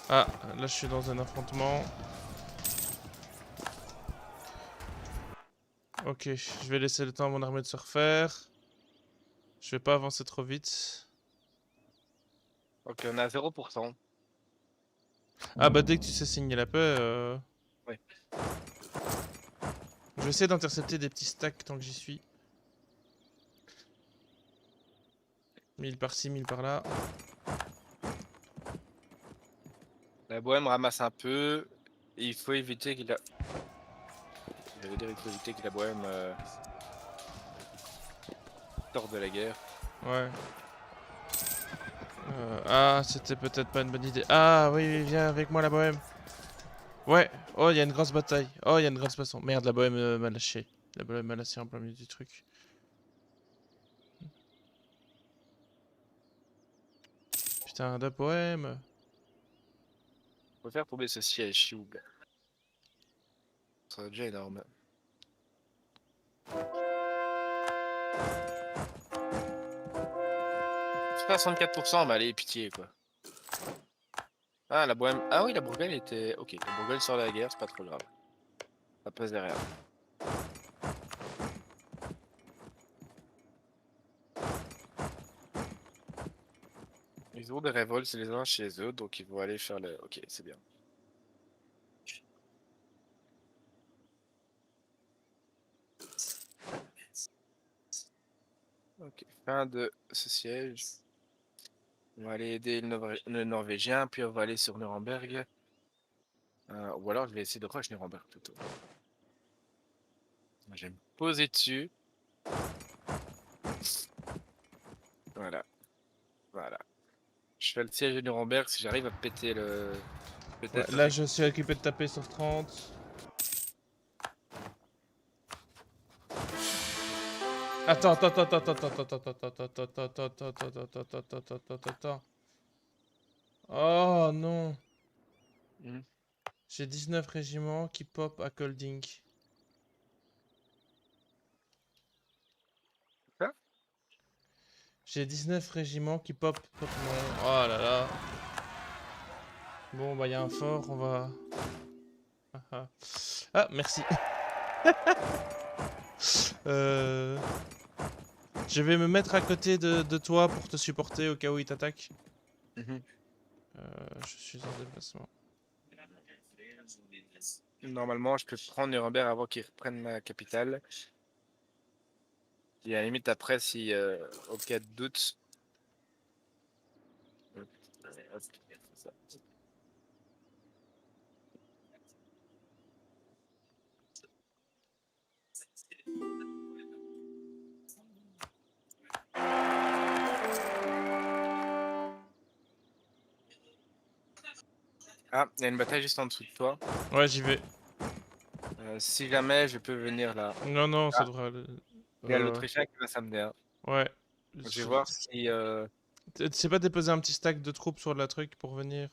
Ah, là je suis dans un affrontement. Ok, je vais laisser le temps à mon armée de se refaire. Je vais pas avancer trop vite. Ok, on est à 0%. Ah bah dès que tu sais signer la paix, Ouais. je vais essayer d'intercepter des petits stacks tant que j'y suis. 1000 par-ci, 1000 par-là. La Bohème ramasse un peu. Et il faut éviter qu'il a. J'allais dire, il faut éviter que la Bohème sorte de la guerre. Ouais. Ah, c'était peut-être pas une bonne idée. Ah oui, oui, viens avec moi la bohème. Ouais. Oh, il y a une grosse bataille. Oh, il y a une grosse baston. Merde, la bohème m'a lâché. La bohème m'a lâché en plein milieu du truc. Putain, la bohème. Faut faire tomber ce siège, Shioub. Ça serait déjà énorme. 64%, mais allez, pitié quoi. Ah, la Bohème. Ah oui, la Bourgogne était. Ok, la Bourgogne sort de la guerre, c'est pas trop grave. Ça passe derrière. Ils ont des révoltes les uns chez eux, donc ils vont aller faire le. Ok, c'est bien. Ok, fin de ce siège. On va aller aider le Norvégien, puis on va aller sur Nuremberg. Ou alors je vais essayer de rush Nuremberg plutôt. Je vais me poser dessus. Voilà, voilà. Je fais le siège de Nuremberg si j'arrive à péter le. Ouais, Peut-être là, avec. je suis occupé de taper sur 30. Attends, attends, attends, attends, attends, attends, attends, attends, attends, attends, attends, attends, attends, attends, attends, attends. Oh non. Hmm. J'ai 19 régiments qui pop à Colding. Quoi? J'ai 19 régiments qui pop. Non. Oh là là. Bon, bah, il y a un fort, on va. Ah, merci. Euh, Je vais me mettre à côté de toi pour te supporter au cas où il t'attaque. Mhm. Je suis en déplacement. Normalement, je peux prendre Nuremberg avant qu'ils reprennent ma capitale. Et à la limite, après, si au cas de doute. Hop, hop, c'est ça. Ah, il y a une bataille juste en dessous de toi. Ouais, j'y vais. Si jamais je peux venir là. Non, non, ça Ah, devrait aller. il y a l'Autrichien qui va s'amener. Hein. Ouais. Je vais voir si. Tu sais pas déposer un petit stack de troupes sur la truc pour venir?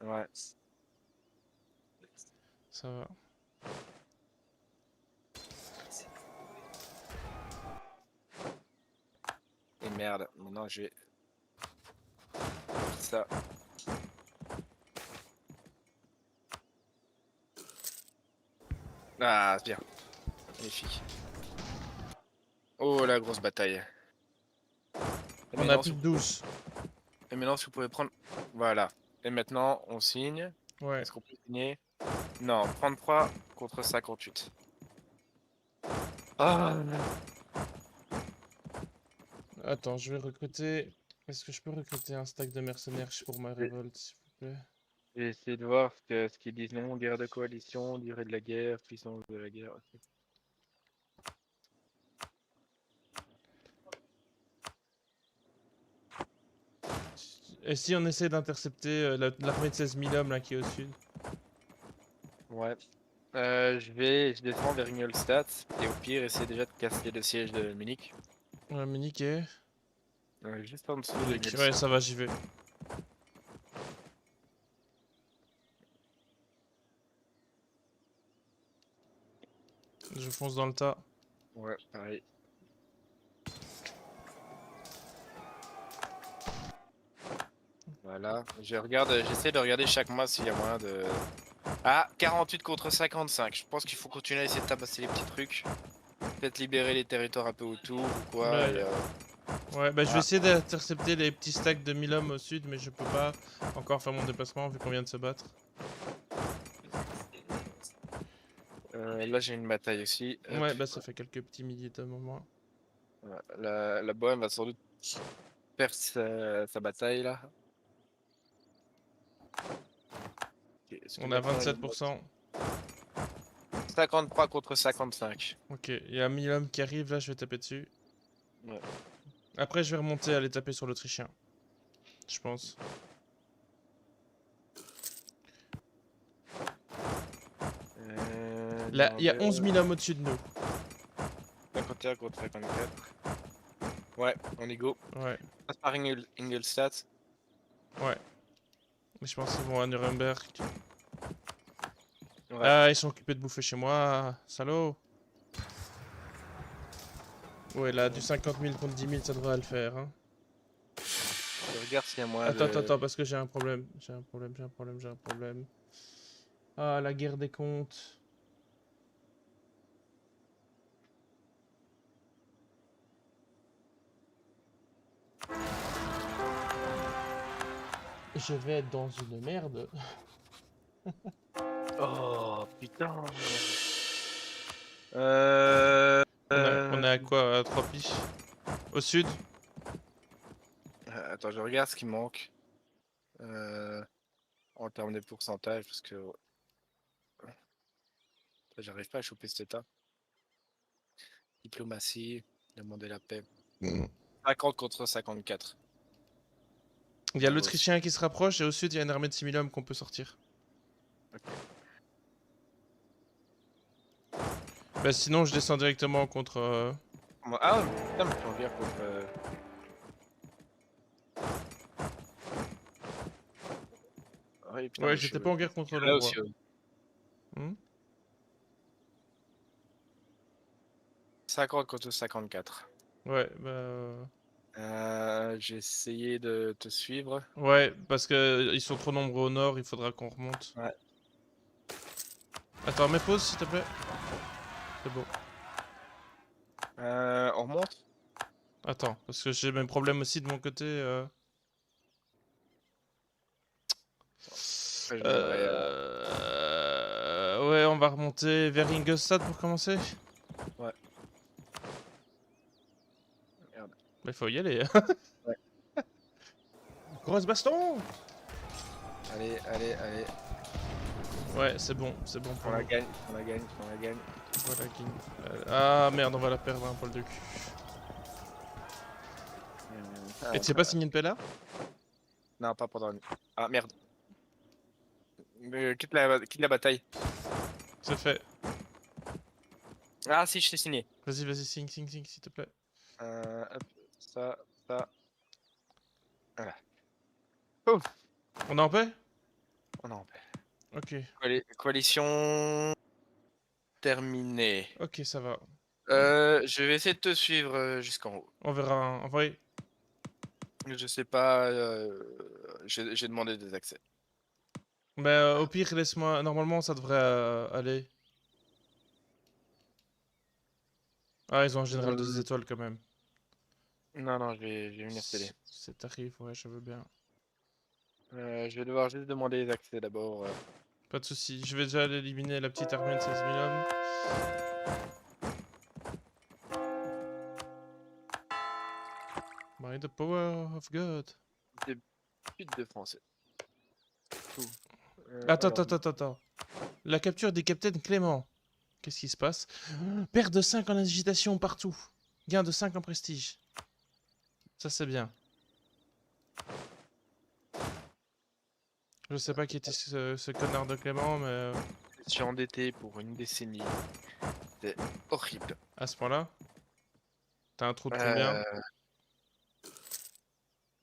Ouais. Ça va. Et merde, maintenant je vais faire ça. Ah, c'est bien. Magnifique. Oh, la grosse bataille. Et On a maintenant, plus si de vous... 12. Et maintenant, si vous pouvez prendre. Voilà. Et maintenant, on signe. Ouais. Est-ce qu'on peut signer? Non, 33 contre 58. Ah, Attends, je vais recruter. Est-ce que je peux recruter un stack de mercenaires pour ma révolte, s'il vous plaît? j'ai essayé de voir ce qu'ils disent. Non, guerre de coalition, durée de la guerre, puissance de la guerre. Ok. Et si on essaie d'intercepter l'armée de 16 000 hommes là qui est au sud? Ouais. Je descends vers Ingolstadt et au pire, essayer déjà de casser le siège de Munich. Ouais, Munich est... Juste en dessous de Ouais, Ingolstadt. ça va, j'y vais. Je fonce dans le tas. Ouais, pareil. Voilà. J'essaie de regarder chaque mois s'il y a moyen de. Ah, 48 contre 55. Je pense qu'il faut continuer à essayer de tabasser les petits trucs. Peut-être libérer les territoires un peu autour ou quoi. Bah, Et, ouais, bah je vais Ah. essayer d'intercepter les petits stacks de 1000 hommes au sud, mais je peux pas encore faire mon déplacement vu qu'on vient de se battre. là, j'ai une bataille aussi. Hop. Ouais, bah ça fait quelques petits milliers d'hommes au moins. Voilà. La Bohème va sans doute faire sa bataille là. Ok, est-ce que On a d'accord, il y a 27%. 53 contre 55. Ok, il y a 1000 hommes qui arrivent là, je vais taper dessus. Ouais. Après, je vais remonter, aller taper sur l'Autrichien. Je pense. Là, il y a 11 000 hommes au-dessus de nous. 51 contre 54. Ouais, on est go. Ouais, Passe par Ingolstadt. ouais. Mais je pense qu'ils vont à Nuremberg. Ouais. Ah, ils sont occupés de bouffer chez moi, salaud. Ouais, là, du 50 000 contre 10 000, ça devrait le faire. Hein. Je regarde s'il y a moyen Attends, parce que j'ai un problème. J'ai un problème. Ah, la guerre des comptes. Je vais être dans une merde. Oh putain. On est à quoi? À 3 piches? Au sud? Attends, je regarde ce qui manque. En termes de pourcentage, parce que j'arrive pas à choper cet état. Diplomatie, demander la paix. 50 contre 54. Il y a Ça va l'Autrichien qui se rapproche et au sud, il y a une armée de 6 000 hommes qu'on peut sortir. Ok. Bah sinon, je descends directement contre... Ah, putain, mais tu en viens contre. Oui, putain, Ouais, mais j'étais pas en guerre contre là l'Hongrois. aussi. Hmm 50 contre 54. Ouais, bah... J'ai essayé de te suivre. Ouais, parce que ils sont trop nombreux au nord, il faudra qu'on remonte. Ouais. Attends, mets pause s'il te plaît. C'est bon. On remonte. Attends, parce que j'ai mes problèmes aussi de mon côté. Après, je viendrai. Ouais, on va remonter vers Ingolstadt pour commencer. Ouais. Merde. Mais faut y aller. Ouais. Grosse baston. Allez, allez, allez. Ouais, c'est bon pour On la nous. gagne, on la gagne, on la gagne. Voilà, King. Ah merde, on va la perdre un poil de cul. Et tu sais pas signer une paix là? Non, pas pendant. Ah merde. Quitte la bataille. C'est fait. Ah si, je t'ai signé. Vas-y, signe, s'il te plaît. Hop, ça. Voilà. On est en paix? On est en paix. Ok. Coalition terminée. Ok, ça va. Je vais essayer de te suivre jusqu'en haut. On verra. Envoyez. Je sais pas. J'ai demandé des accès. Mais au pire, laisse-moi. Normalement, ça devrait aller. Ah, ils ont un général de 2 étoiles quand même. Non, je vais venir t'aider. C'est tarif, ouais, je veux bien. Je vais devoir juste demander les accès d'abord. Pas de soucis. Je vais déjà aller éliminer la petite armée de 16 000 hommes. By the power of God. Pute de français. Tout. Attends. La capture des capitaines Clément. Qu'est-ce qui se passe? Perte de 5 en agitation partout. Gain de 5 en prestige. Ça, c'est bien. Je sais pas qui était ce connard de Clément, mais Je suis endetté pour une décennie. C'est horrible. à ce point-là, t'as un trou de combien?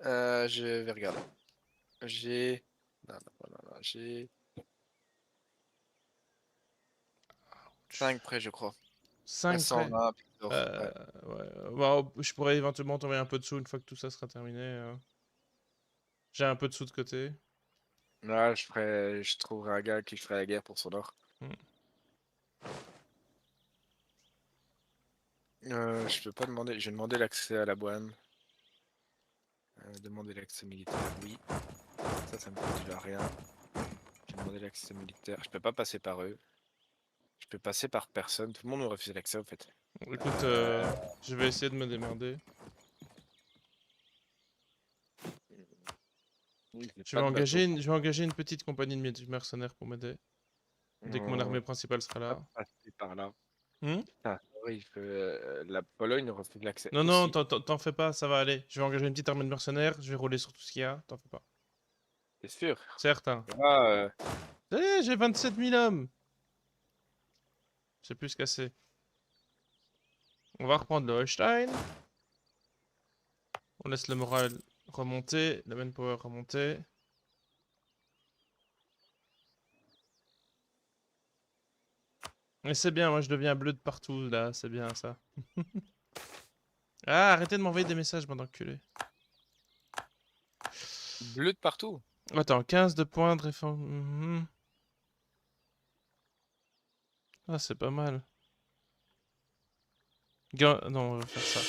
Euh, je vais regarder. J'ai... Non, non, non, non, non, j'ai 5 prêts, je crois. 5 prêts. 120 Pixor, ouais. Ouais. Bah, je pourrais éventuellement tomber un peu de sous une fois que tout ça sera terminé. J'ai un peu de sous de côté. Là, je trouverai un gars qui ferait la guerre pour son or. Hmm. Je peux pas demander. Je vais demander l'accès à la douane. Demander l'accès militaire, oui. Ça me coûte déjà rien. Je vais demander l'accès militaire. Je peux pas passer par eux. Je peux passer par personne. Tout le monde me refuse l'accès en fait. Écoute, je vais essayer de me démerder. Oui, j'ai Je pas vais de bateau. je vais engager une petite compagnie de mercenaires pour m'aider. Dès que mon armée principale sera Pas là. passer par là. Hmm. Ah, oui, la Pologne refuse l'accès Non, non, aussi. t'en fais pas, ça va aller. Je vais engager une petite armée de mercenaires, je vais rouler sur tout ce qu'il y a, t'en fais pas. C'est sûr. Certain. Là, J'ai 27 000 hommes. C'est plus qu'assez. On va reprendre le Holstein. On laisse le moral remonter, la manpower remonter. Mais c'est bien, moi je deviens bleu de partout là, c'est bien ça. Ah, arrêtez de m'envoyer des messages, bande d'enculés. bleu de partout. Attends, 15 de points de réforme. Ah, c'est pas mal. Non, on va faire ça.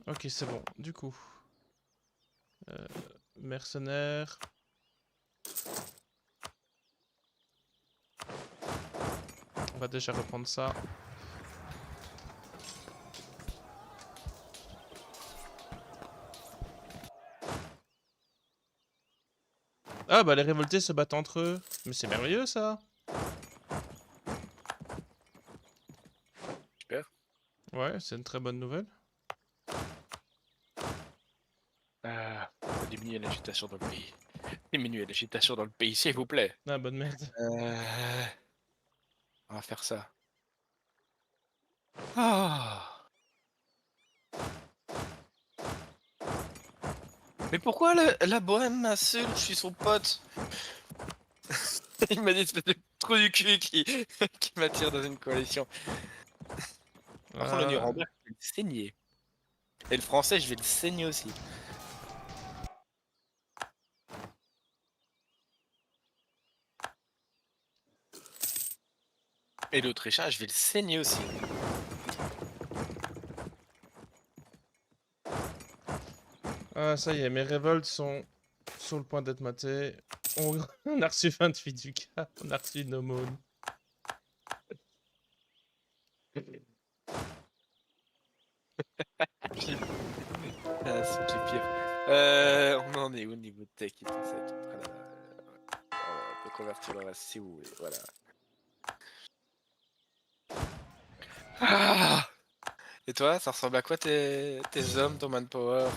Ok, c'est bon. Du coup. Mercenaires. On va déjà reprendre ça. Ah bah les révoltés se battent entre eux. Mais c'est merveilleux ça. Super. Ouais, c'est une très bonne nouvelle. Faut diminuer l'agitation dans le pays. Diminuer l'agitation dans le pays, s'il vous plaît. Ah, bonne merde. On va faire ça. Ah. Mais pourquoi la bohème m'insulte? Je suis son pote. Il m'a dit espèce de trou du cul qui m'attire dans une coalition. Par contre, le Ah, Nuremberg, je vais le saigner. Et le français, je vais le saigner aussi. Et l'Autrichien, je vais le saigner aussi. ah, ça y est, mes révoltes sont sur le point d'être matées. On a reçu 28 ducats, on a reçu une aumône. Ah, c'est pire. On en est où au niveau de tech et tout ça et tout. On peut convertir le reste si vous voulez. Voilà. Ah. Et toi, ça ressemble à quoi tes hommes, ton manpower,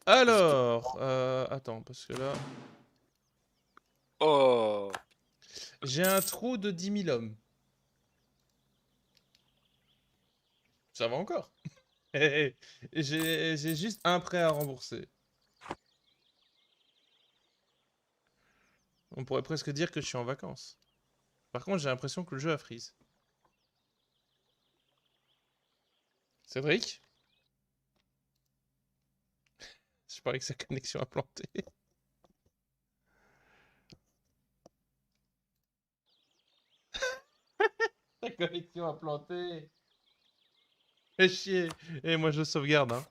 Alors, attends, parce que là, Oh. j'ai un trou de 10 000 hommes. Ça va encore. J'ai juste un prêt à rembourser. On pourrait presque dire que je suis en vacances. Par contre, j'ai l'impression que le jeu a freeze. Cédric? Je parlais que sa connexion a planté. Sa connexion a planté. Fais chier. Et moi je sauvegarde, hein.